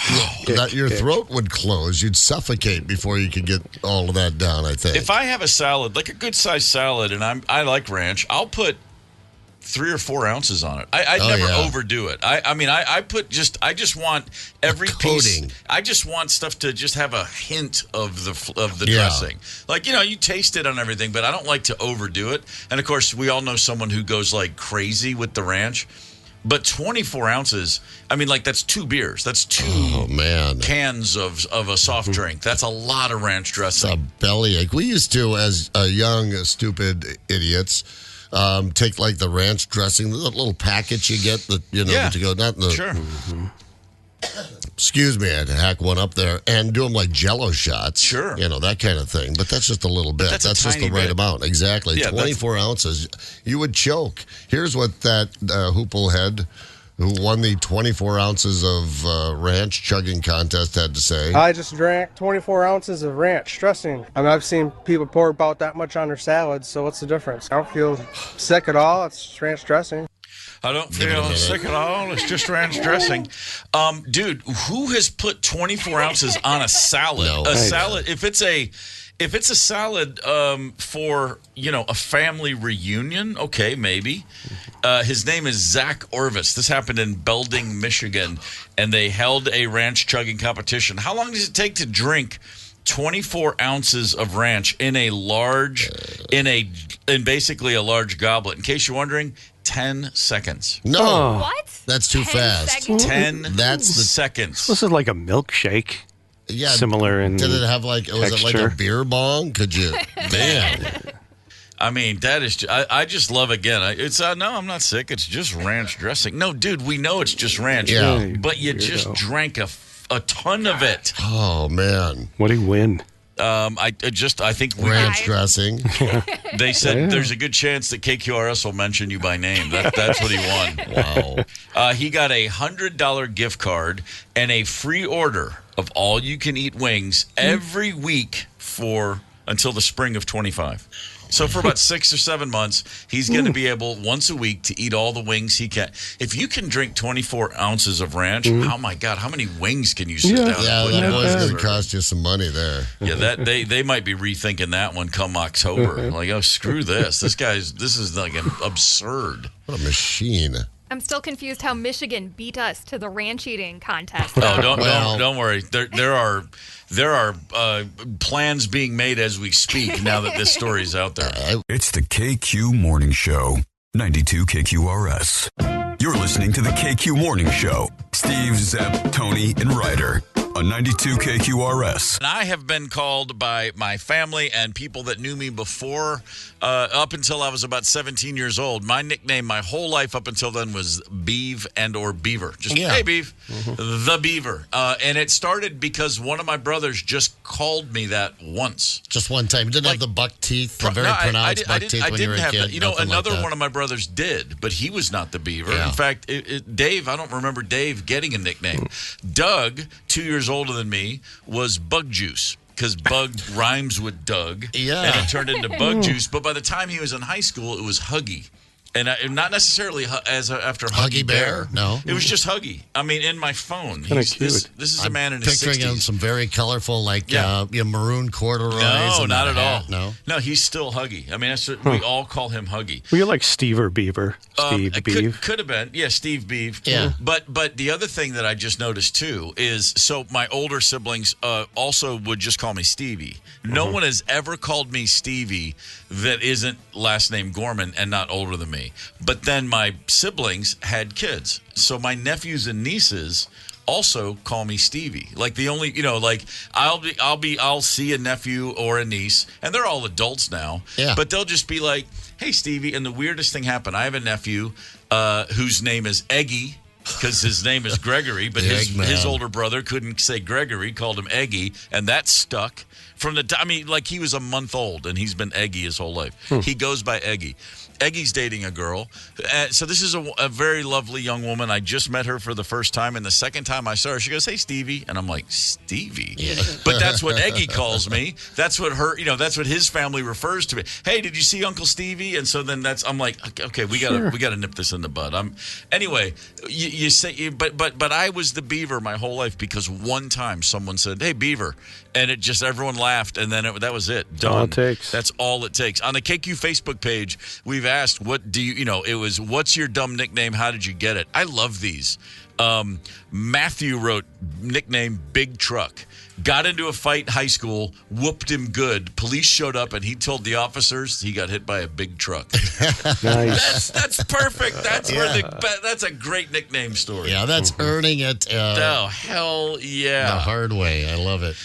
your throat would close. You'd suffocate before you could get all of that down, I think. If I have a salad, like a good-sized salad, and I like ranch, I'll put 3 or 4 ounces on it. I never overdo it. I just want every coating. Piece. I just want stuff to just have a hint of the dressing. Like, you taste it on everything, but I don't like to overdo it. And of course, we all know someone who goes like crazy with the ranch. But 24 ounces, that's 2 beers. That's 2 cans of a soft drink. That's a lot of ranch dressing. It's a bellyache. We used to, as young, stupid idiots, take like the ranch dressing, the little package you get that to go, not the. Sure. Excuse me, I had to hack one up there and do them like Jello shots. Sure. That kind of thing. But that's just a little bit. That's just the right amount. Exactly. Yeah, 24 ounces. You would choke. Here's what that hoople head who won the 24 ounces of ranch chugging contest had to say. I just drank 24 ounces of ranch dressing. I've seen people pour about that much on their salads, so what's the difference? I don't feel sick at all. It's ranch dressing. I don't feel sick at all. It's just ranch dressing. Dude, who has put 24 ounces on a salad? No. A salad, if it's a salad for, a family reunion, okay, maybe. His name is Zach Orvis. This happened in Belding, Michigan, and they held a ranch chugging competition. How long does it take to drink 24 ounces of ranch in basically a large goblet? In case you're wondering, 10 seconds. No. What? That's too 10 fast. seconds? 10 seconds. This is like a milkshake. Yeah. Similar in Did it have was it like a beer bong? Could you? Man. That is. I just love again. No, I'm not sick. It's just ranch dressing. No, dude, we know it's just ranch. Yeah. But you just drank a ton of it. Oh man. What do you win? I think ranch dressing. They said there's a good chance that KQRS will mention you by name. That's what he won. Wow. He got a $100 gift card and a free order of all-you-can-eat wings every week until the spring of 25. So for about 6 or 7 months, he's going to be able once a week to eat all the wings he can. If you can drink 24 ounces of ranch, oh my God, how many wings can you sit down and put that in? boy's going to cost you some money there. Yeah, they might be rethinking that one come October. Like, oh, screw this. This is like absurd. What a machine. I'm still confused how Michigan beat us to the ranch eating contest. Oh, don't worry. There are plans being made as we speak now that this story is out there. It's the KQ Morning Show, 92 KQRS. You're listening to the KQ Morning Show. Steve, Zepp, Tony, and Ryder on 92 KQRS. And I have been called by my family and people that knew me before, up until I was about 17 years old. My nickname my whole life up until then was Beav or Beaver. Just, hey, Beav. Mm-hmm. The Beaver. And it started because one of my brothers just called me that once. Just one time. You didn't have the buck teeth, the very pronounced buck teeth when you were a kid? That. Another one of my brothers did, but he was not the Beaver. Yeah. In fact, Dave, I don't remember Dave getting a nickname. Doug, 2 years older than me, was Bug Juice. because bug rhymes with Doug. Yeah. And it turned into Bug Juice. But by the time he was in high school, it was Huggy. And not necessarily after Huggy Bear. No. It was just Huggy. I mean, in my phone. This is a man in his 60s. Picturing him some very colorful, maroon corduroys. No, not at all. No, he's still Huggy. I mean, that's what we all call him Huggy. Well, you're like Steve or Beaver. Steve Beav. Could have been. Yeah, Steve Beav. Yeah. But the other thing that I just noticed, too, is so my older siblings also would just call me Stevie. No one has ever called me Stevie that isn't last name Gorman and not older than me. But then my siblings had kids. So my nephews and nieces also call me Stevie. Like the only, I'll see a nephew or a niece, and they're all adults now. Yeah. But they'll just be like, "Hey, Stevie." And the weirdest thing happened. I have a nephew whose name is Eggy, because his name is Gregory, but his older brother couldn't say Gregory, called him Eggy, and that stuck. He was a month old, and he's been Eggy his whole life. He goes by Eggy. Eggy's dating a girl. So this is a very lovely young woman. I just met her for the first time, and the second time I saw her, she goes, "Hey, Stevie." And I'm like, "Stevie?" Yeah. But that's what Eggy calls me. That's what that's what his family refers to me. "Hey, did you see Uncle Stevie?" And so then I'm like, "Okay, we gotta nip this in the bud." Anyway, you say, but I was the Beaver my whole life because one time someone said, "Hey, Beaver," and it just everyone laughed, and then that was it. Done. All it takes. That's all it takes. On the KQ Facebook page, we've asked, what's your dumb nickname? How did you get it? I love these. Matthew wrote nickname Big Truck. Got into a fight in high school, whooped him good. Police showed up, and he told the officers he got hit by a big truck. Nice. That's perfect. That's a great nickname story. Yeah, that's earning it. Oh, hell yeah. The hard way. I love it.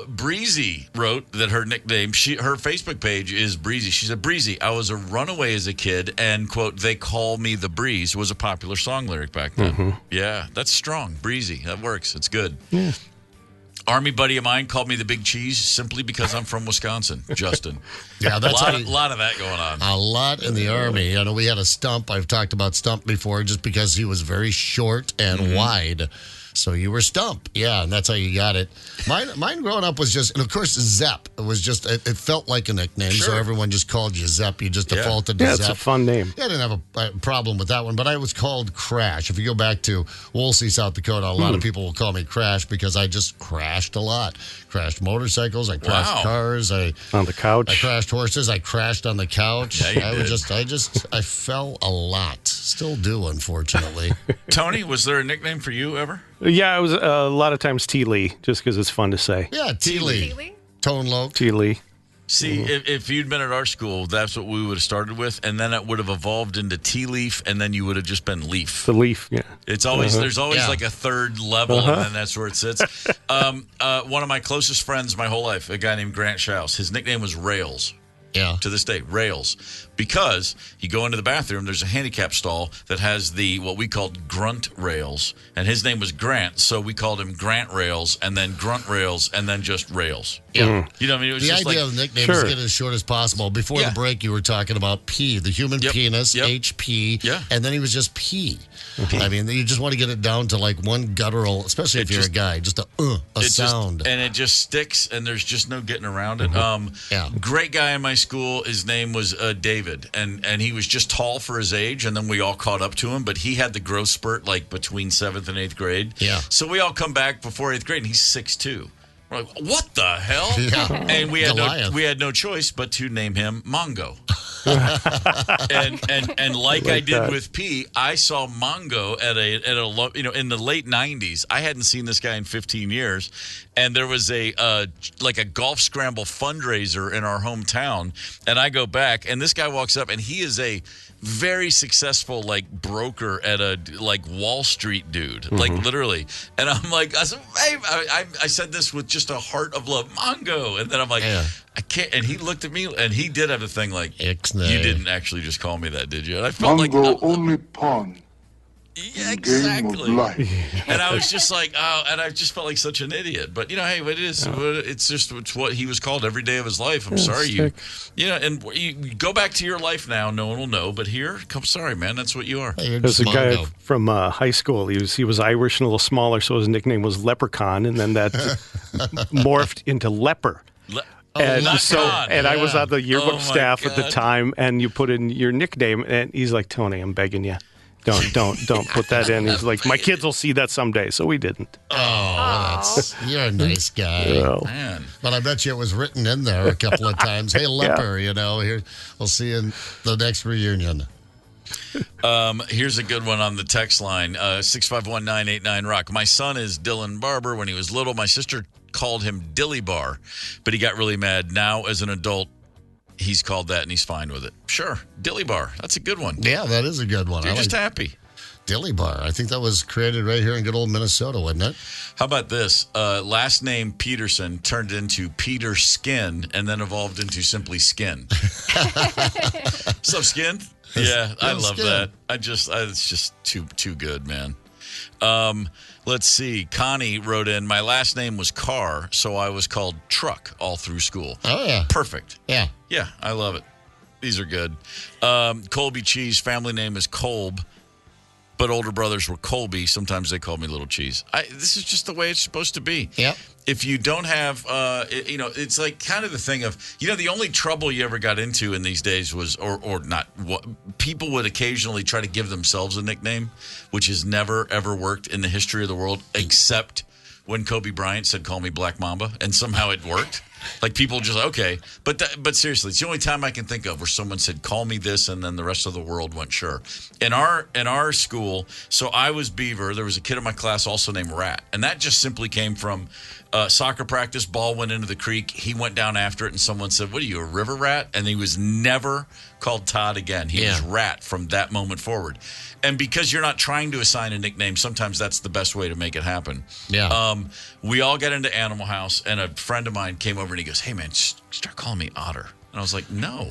Breezy wrote that her nickname, her Facebook page is Breezy. She said, "Breezy, I was a runaway as a kid, and, quote, they call me the Breeze," was a popular song lyric back then. Yeah, that's strong. Breezy. That works. It's good. Yeah. Army buddy of mine called me the Big Cheese simply because I'm from Wisconsin, Justin. Yeah, that's a lot of that going on. A lot in the Army. I know we had a Stump. I've talked about Stump before just because he was very short and wide. So you were Stump. Yeah, and that's how you got it. Mine growing up was just, and of course, Zepp. It was just, it felt like a nickname, so everyone just called you Zepp. You just defaulted to Zepp. Yeah, it's a fun name. Yeah, I didn't have a problem with that one, but I was called Crash. If you go back to Woolsey, South Dakota, a lot of people will call me Crash because I just crashed a lot. Crashed motorcycles, I crashed cars, on the couch. I crashed horses, I crashed on the couch. Yeah, I fell a lot. Still do, unfortunately. Tony, was there a nickname for you ever? Yeah, it was a lot of times T. Lee, just because it's fun to say. Yeah, T. Lee. Tone low. T. Lee. See, if you'd been at our school, that's what we would have started with, and then it would have evolved into Tea Leaf, and then you would have just been Leaf. The Leaf, yeah. It's always there's always like a third level, and then that's where it sits. One of my closest friends my whole life, a guy named Grant Schaus, his nickname was Rails. Yeah. To this day, Rails. Because you go into the bathroom, there's a handicap stall that has what we called grunt rails. And his name was Grant, so we called him Grant Rails, and then Grunt Rails, and then just Rails. Yeah. You know what I mean? It was the just idea of the nickname is to get it as short as possible. Before the break, you were talking about P, the human penis, HP, and then he was just P. I mean, you just want to get it down to like one guttural, especially if you're a guy, just a sound. And it just sticks, and there's just no getting around it. Great guy in my school. His name was David, and he was just tall for his age, and then we all caught up to him, but he had the growth spurt like between 7th and 8th grade. Yeah. So we all come back before 8th grade, and he's 6'2". We're like, what the hell? Yeah. And we had no choice but to name him Mongo. and like I did with P, I saw Mongo at a in the late 90s. I hadn't seen this guy in 15 years, and there was a golf scramble fundraiser in our hometown, and I go back, and this guy walks up, and he is a very successful broker at a Wall Street dude, literally. And I'm like, I said, hey, I said this with just a heart of love, Mongo. And then I'm like, I can't. And he looked at me, and he did have a thing like, Ixnay. You didn't actually just call me that, did you? And I felt Mongo only pawn. Yeah, exactly. And I was just like, oh, and I just felt like such an idiot. But hey, it is. It's what he was called every day of his life. I'm sorry, and you go back to your life now. No one will know. But here, sorry, man, that's what you are. There's a guy from high school. He was Irish and a little smaller, so his nickname was Leprechaun, and then that morphed into Leper. And I was on the yearbook staff at the time, and you put in your nickname, and he's like, Tony, I'm begging you. Don't put that in. He's like, my kids will see that someday, so we didn't. You're a nice guy. Man. But I bet you it was written in there a couple of times. Hey, Leper, here, we'll see you in the next reunion. Here's a good one on the text line, 651-989-ROCK. My son is Dylan Barber. When he was little, my sister called him Dilly Bar, but he got really mad. Now, as an adult, he's called that, and he's fine with it. Sure, Dilly Bar. That's a good one. Yeah, that is a good one. You're just happy. Dilly Bar. I think that was created right here in good old Minnesota, wasn't it? How about this? Last name Peterson turned into Peter Skin and then evolved into simply Skin. What's up, Skin? Yeah, I love that. It's just too good, man. Let's see. Connie wrote in, my last name was Carr, so I was called Truck all through school. Oh, yeah. Perfect. Yeah. Yeah, I love it. These are good. Colby Cheese, family name is Kolb, but older brothers were Colby. Sometimes they called me Little Cheese. This is just the way it's supposed to be. Yep. If you don't have, it's like kind of the thing of, the only trouble you ever got into in these days was, or not, people would occasionally try to give themselves a nickname, which has never, ever worked in the history of the world, except when Kobe Bryant said, call me Black Mamba, and somehow it worked. Like people just, okay. But seriously, it's the only time I can think of where someone said, call me this, and then the rest of the world went, sure. In our school, so I was Beaver. There was a kid in my class also named Rat. And that just simply came from soccer practice. Ball went into the creek. He went down after it, and someone said, what are you, a river rat? And he was never called Todd again. He was Rat from that moment forward. And because you're not trying to assign a nickname, sometimes that's the best way to make it happen. Yeah. We all got into Animal House, and a friend of mine came over and he goes, hey, man, start calling me Otter. And I was like, no,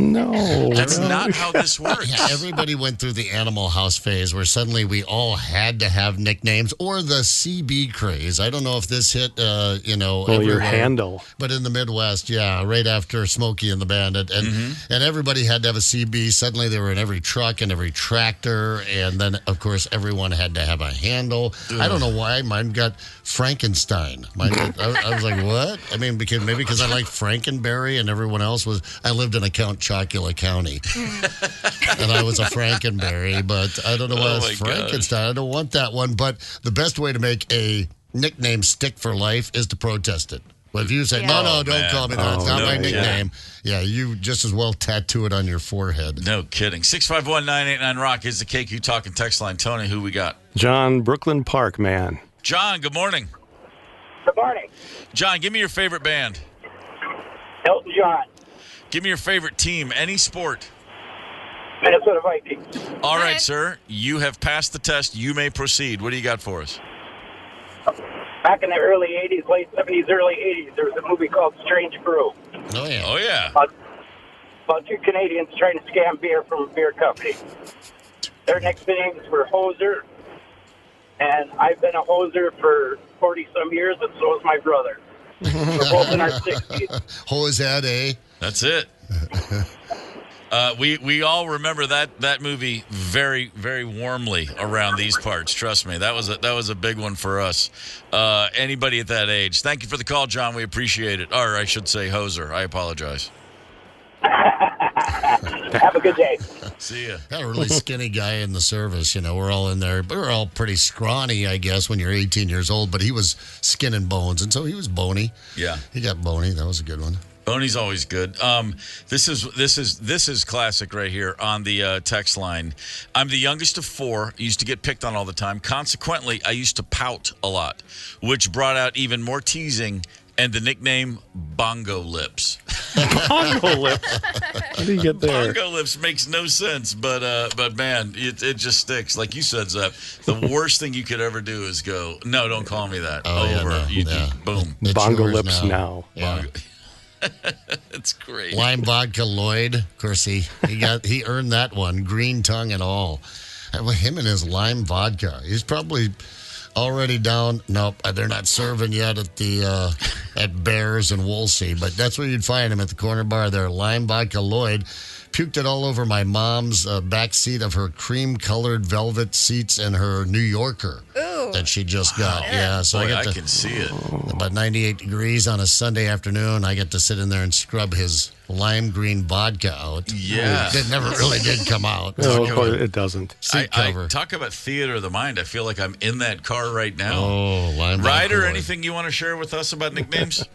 that's not how this works. Yeah, everybody went through the Animal House phase where suddenly we all had to have nicknames, or the CB craze. I don't know if this hit, everywhere, your handle. But in the Midwest, right after Smokey and the Bandit. And everybody had to have a CB. Suddenly they were in every truck and every tractor. And then, of course, everyone had to have a handle. Ugh. I don't know why. Mine got Frankenstein. I was like, what? I mean, because I like Frankenberry and everyone else was... I lived in Count Chocula County, and I was a Frankenberry, but I don't know why it's Frankenstein. I don't want that one. But the best way to make a nickname stick for life is to protest it. Well, if you say, no, don't call me that. It's not my nickname. Yeah, you just as well tattoo it on your forehead. No kidding. 651-989-ROCK is the KQ Talking text line. Tony, who we got? John, Brooklyn Park, man. John, good morning. Good morning. John, give me your favorite band. Elton John. Give me your favorite team, any sport. Minnesota Vikings. All right, sir. You have passed the test. You may proceed. What do you got for us? Back in the early 80s, late 70s, early 80s, there was a movie called Strange Brew. Oh, yeah. Oh, yeah. About two Canadians trying to scam beer from a beer company. Their names were Hoser, and I've been a Hoser for 40-some years, and so is my brother. We're both in our 60s. Hose that, eh? That's it. We all remember that movie very, very warmly around these parts. Trust me, that was a big one for us. Anybody at that age. Thank you for the call, John. We appreciate it. Or I should say, Hoser. I apologize. Have a good day. See ya. Got a really skinny guy in the service. We're all in there. We're all pretty scrawny, I guess, when you're 18 years old. But he was skin and bones, and so he was bony. Yeah, he got bony. That was a good one. Boney's always good. This is classic right here on the text line. I'm the youngest of four. I used to get picked on all the time. Consequently, I used to pout a lot, which brought out even more teasing and the nickname Bongo Lips. Bongo Lips? How do you get there? Bongo Lips makes no sense, but man, it just sticks. Like you said, Zep, the worst thing you could ever do is go, no, don't call me that. Over. Boom. It's Bongo Lips now. Yeah. It's great. Lime vodka Lloyd. Of course, he earned that one, green tongue and all. Him and his lime vodka. He's probably already down. Nope, they're not serving yet at the at Bears and Woolsey, but that's where you'd find him at the corner bar there. Lime vodka Lloyd. Puked it all over my mom's back seat of her cream-colored velvet seats in her New Yorker that she just got. Yeah, so I can see it. About 98 degrees on a Sunday afternoon. I get to sit in there and scrub his lime green vodka out. Yeah. It never really did come out. No, it doesn't. Seat cover. I talk about theater of the mind. I feel like I'm in that car right now. Oh, lime vodka. Ryder, anything you want to share with us about nicknames?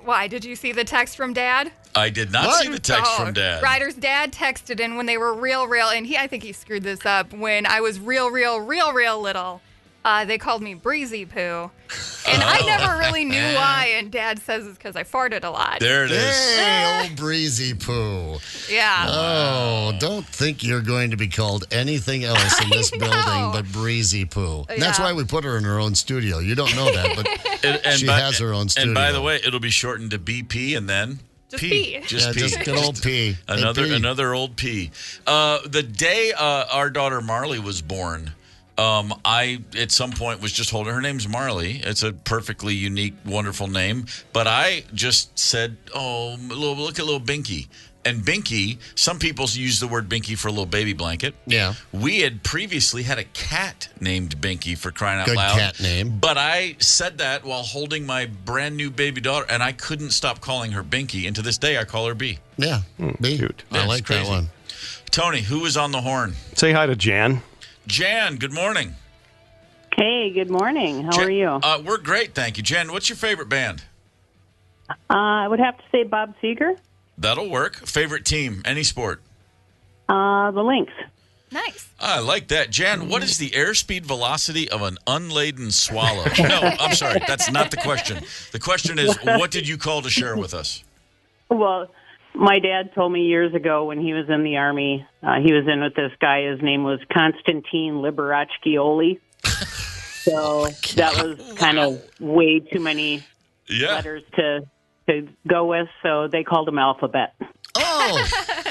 Why? Did you see the text from Dad? I did not see the text from Dad. Ryder's dad texted in when they were real, and I think he screwed this up. When I was real little, they called me Breezy Poo. And I never really knew why, and Dad says it's because I farted a lot. There it is. Hey, old Breezy Poo. Yeah. Oh, don't think you're going to be called anything else in this building but Breezy Poo. Yeah. That's why we put her in her own studio. You don't know that, but she has her own studio. And by the way, it'll be shortened to BP and then... Just P. Just P. Just good old P. Another old P. The day our daughter Marley was born, I at some point was just holding her name's Marley. It's a perfectly unique, wonderful name. But I just said, "Oh, look at little Binky." And Binky, some people use the word Binky for a little baby blanket. Yeah. We had previously had a cat named Binky, for crying out Good loud. cat name. But I said that while holding my brand new baby daughter, and I couldn't stop calling her Binky. And to this day, I call her B. Yeah, B. Cute. I like that one. Tony, who is on the horn? Say hi to Jan. Jan, good morning. Hey, good morning. How are you? We're great, thank you. Jan, what's your favorite band? I would have to say Bob Seger. That'll work. Favorite team, any sport? The Lynx. Nice. I like that. Jan, what is the airspeed velocity of an unladen swallow? No, I'm sorry. That's not the question. The question is, what did you call to share with us? Well, my dad told me years ago when he was in the Army, he was in with this guy. His name was Constantine Liberaccioli. So that was kind of way too many letters to go with, so they called him Alphabet. Oh,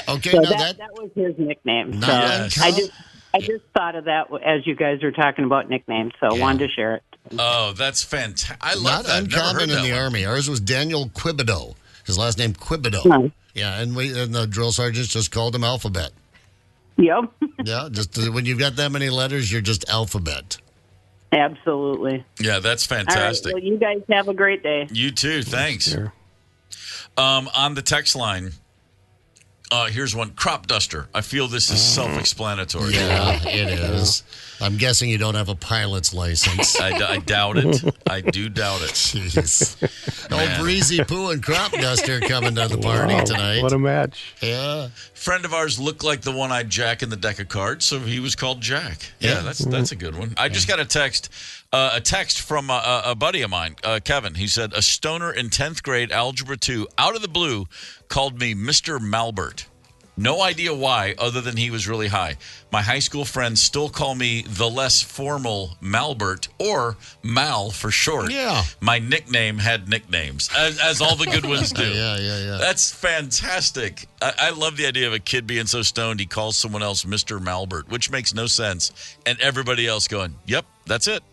okay. So now that was his nickname. Nice. So I just thought of that as you guys were talking about nicknames, so I wanted to share it. Oh, that's fantastic. I love Not that. uncommon in the Army. Ours was Daniel Quibido. His last name Quibido. Nice. Yeah, and the drill sergeants just called him Alphabet. Yep. Yeah, just when you've got that many letters, you're just Alphabet. Absolutely. Yeah, that's fantastic. All right, well, you guys have a great day. You too. Thanks. Sure. On the text line, here's one. Crop duster. I feel this is self-explanatory. Yeah, it is. I'm guessing you don't have a pilot's license. I doubt it. I do doubt it. Jeez. Old Breezy Poo and Crop Duster coming to the party tonight. What a match. Yeah. Friend of ours looked like the one-eyed Jack in the deck of cards, so he was called Jack. Yeah, that's a good one. I just got a text from a buddy of mine, Kevin. He said, a stoner in 10th grade Algebra 2, out of the blue, called me Mr. Malbert. No idea why, other than he was really high. My high school friends still call me the less formal Malbert, or Mal for short. Yeah. My nickname had nicknames, as all the good ones do. Yeah. That's fantastic. I love the idea of a kid being so stoned he calls someone else Mr. Malbert, which makes no sense. And everybody else going, yep, that's it.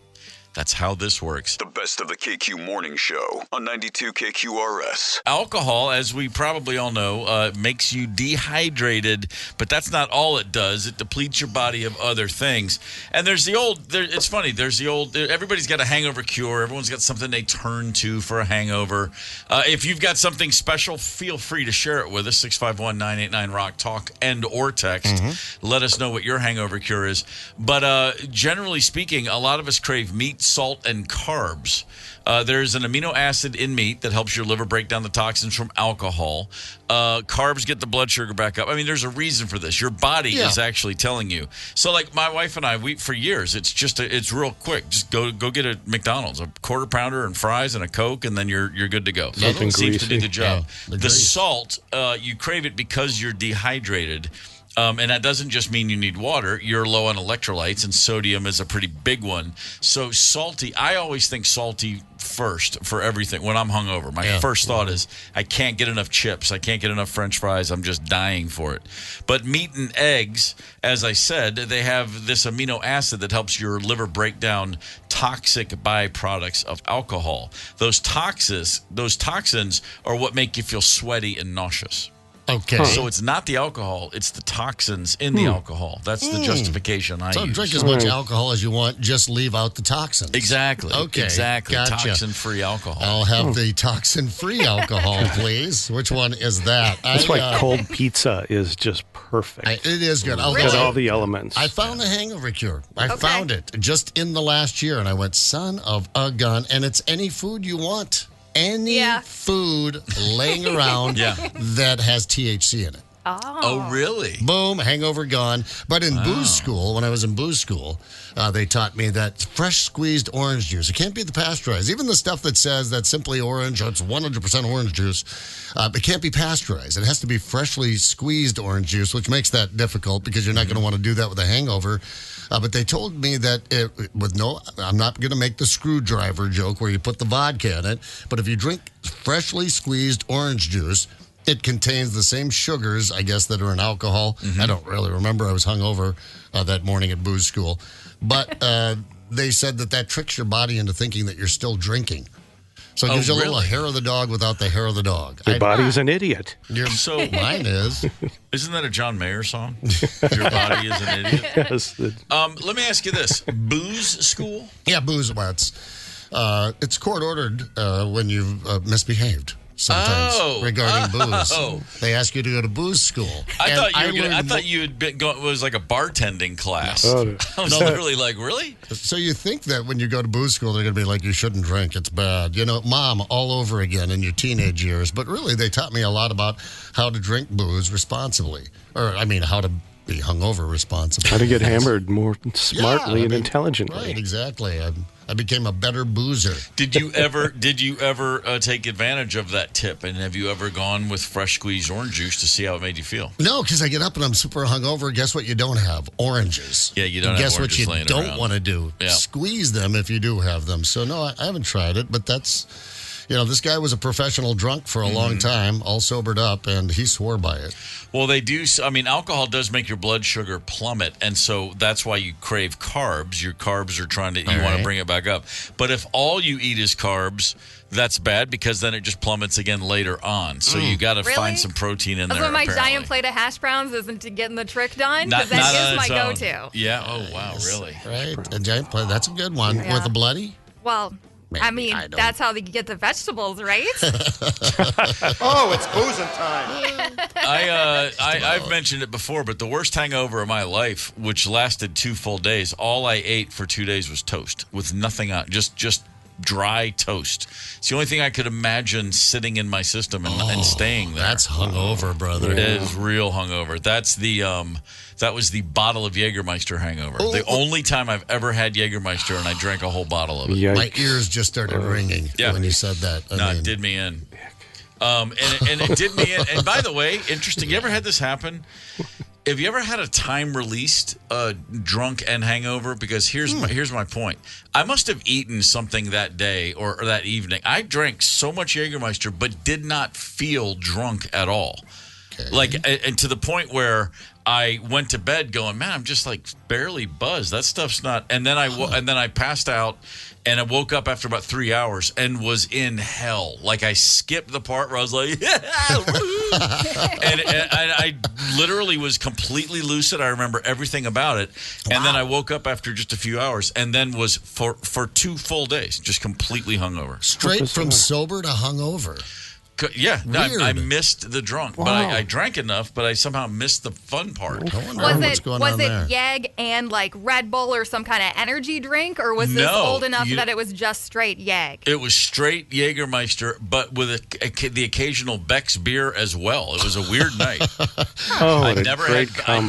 That's how this works. The best of the KQ Morning Show on 92 KQRS. Alcohol, as we probably all know, makes you dehydrated, but that's not all it does. It depletes your body of other things. And it's funny, everybody's got a hangover cure. Everyone's got something they turn to for a hangover. If you've got something special, feel free to share it with us, 651-989-ROCK, talk and or text. Let us know what your hangover cure is. But generally speaking, a lot of us crave meat, salt, and carbs. There's an amino acid in meat that helps your liver break down the toxins from alcohol. Carbs get the blood sugar back up. I mean, there's a reason for this. Your body is actually telling you. So, like my wife and I, for years, it's real quick. Just go get a McDonald's, a quarter pounder and fries and a Coke, and then you're good to go. Something Seems to do greasy. the job. Yeah, the salt, you crave it because you're dehydrated. And that doesn't just mean you need water. You're low on electrolytes, and sodium is a pretty big one. So salty, I always think salty first for everything when I'm hungover. My first thought is, I can't get enough chips. I can't get enough French fries. I'm just dying for it. But meat and eggs, as I said, they have this amino acid that helps your liver break down toxic byproducts of alcohol. Those toxins are what make you feel sweaty and nauseous. Okay. So it's not the alcohol, it's the toxins in the alcohol. That's the justification I use. So drink as much alcohol as you want, just leave out the toxins. Exactly. Okay. Exactly. Gotcha. Toxin-free alcohol. I'll have the toxin-free alcohol, please. Which one is that? That's why cold pizza is just perfect. It is good. It's got all the elements. I found the hangover cure. I found it just in the last year, and I went, son of a gun, and it's any food you want. Any food laying around that has THC in it. Oh, really? Boom, hangover gone. But in booze school, when I was in booze school, they taught me that fresh squeezed orange juice, it can't be the pasteurized. Even the stuff that says that's simply orange or it's 100% orange juice, it can't be pasteurized. It has to be freshly squeezed orange juice, which makes that difficult because you're not going to want to do that with a hangover. But they told me that I'm not going to make the screwdriver joke where you put the vodka in it, but if you drink freshly squeezed orange juice, it contains the same sugars, I guess, that are in alcohol. I don't really remember. I was hungover that morning at booze school. But they said that tricks your body into thinking that you're still drinking. So it gives you a little hair of the dog without the hair of the dog. Your body's an idiot. Mine is. Isn't that a John Mayer song? Your body is an idiot. Yes. Let me ask you this. Booze school? Yeah, booze. It's court-ordered when you've misbehaved. Sometimes regarding booze, they ask you to go to booze school. I thought you had been going. It was like a bartending class. I was literally like, really? So you think that when you go to booze school, they're going to be like, you shouldn't drink. It's bad. Mom, all over again in your teenage years. But really, they taught me a lot about how to drink booze responsibly, how to be hungover responsibly. How to get hammered more smartly and intelligently. Right, exactly. I became a better boozer. Did you ever take advantage of that tip? And have you ever gone with fresh squeezed orange juice to see how it made you feel? No, because I get up and I'm super hungover. Guess what you don't have? Oranges. Yeah, you don't have Guess oranges what you don't want to do? Yeah. Squeeze them if you do have them. So, no, I haven't tried it, but that's... this guy was a professional drunk for a long time, all sobered up, and he swore by it. Well, they do. Alcohol does make your blood sugar plummet, and so that's why you crave carbs. Your carbs are you want to bring it back up. But if all you eat is carbs, that's bad because then it just plummets again later on. So you got to find some protein in there. That's why my giant plate of hash browns isn't to getting the trick done, because that is my go-to. Yeah. Oh, wow. Really? Right. A giant plate. That's a good one. Yeah. With a bloody? Well... that's how they get the vegetables, right? Oh, it's boozing time. I've mentioned it before, but the worst hangover of my life, which lasted 2 full days, all I ate for 2 days was toast with nothing on, just dry toast. It's the only thing I could imagine sitting in my system and staying there. That's hungover, brother. It is real hungover. That was the bottle of Jägermeister hangover. The only time I've ever had Jägermeister, and I drank a whole bottle of it. Yikes. My ears just started ringing when you said that. It did me in. And it did me in. And by the way, interesting, you ever had this happen? Have you ever had a time-released drunk and hangover? Because here's my point. I must have eaten something that day or that evening. I drank so much Jägermeister, but did not feel drunk at all. Okay. And to the point where I went to bed going, man, I'm just barely buzzed. That stuff's not. And then I passed out, and I woke up after about 3 hours and was in hell. I skipped the part where I was like, yeah, and I literally was completely lucid. I remember everything about it. Wow. And then I woke up after just a few hours, and then was for 2 full days just completely hungover. Straight from sober to hungover. Yeah, I missed the drunk, but I drank enough, but I somehow missed the fun part. Was it Yag and Red Bull or some kind of energy drink, or was this old enough that it was just straight Yag? It was straight Jägermeister, but with the occasional Beck's beer as well. It was a weird night. I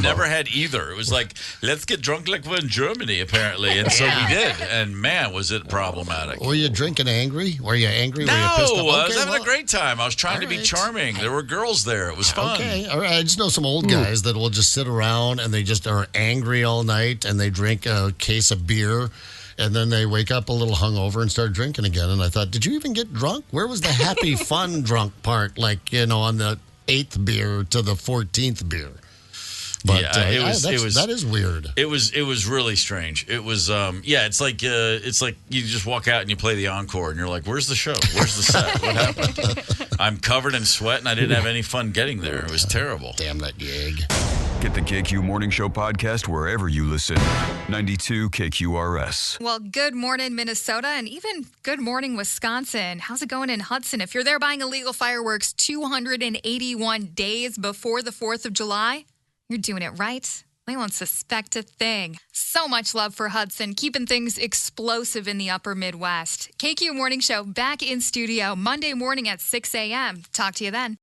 never had either. It was let's get drunk like we're in Germany, apparently, and so we did. And man, was it problematic. Were you drinking angry? Were you angry? No, Were you pissed off? I was having a great time. time. I was trying to be charming. There were girls there. It was fun. Okay, all right. I just know some old guys that will just sit around and they just are angry all night and they drink a case of beer and then they wake up a little hungover and start drinking again. And I thought, did you even get drunk? Where was the happy, fun drunk part? Like, on the 8th beer to the 14th beer. But that is weird. It was really strange. It was it's like you just walk out and you play the encore and you're like, where's the show? Where's the set? What happened? I'm covered in sweat and I didn't have any fun getting there. It was terrible. Damn that gig. Get the KQ Morning Show podcast wherever you listen. 92 KQRS. Well, good morning, Minnesota, and even good morning, Wisconsin. How's it going in Hudson? If you're there buying illegal fireworks 281 days before the 4th of July, you're doing it right. They won't suspect a thing. So much love for Hudson, keeping things explosive in the upper Midwest. KQ Morning Show back in studio Monday morning at 6 a.m. Talk to you then.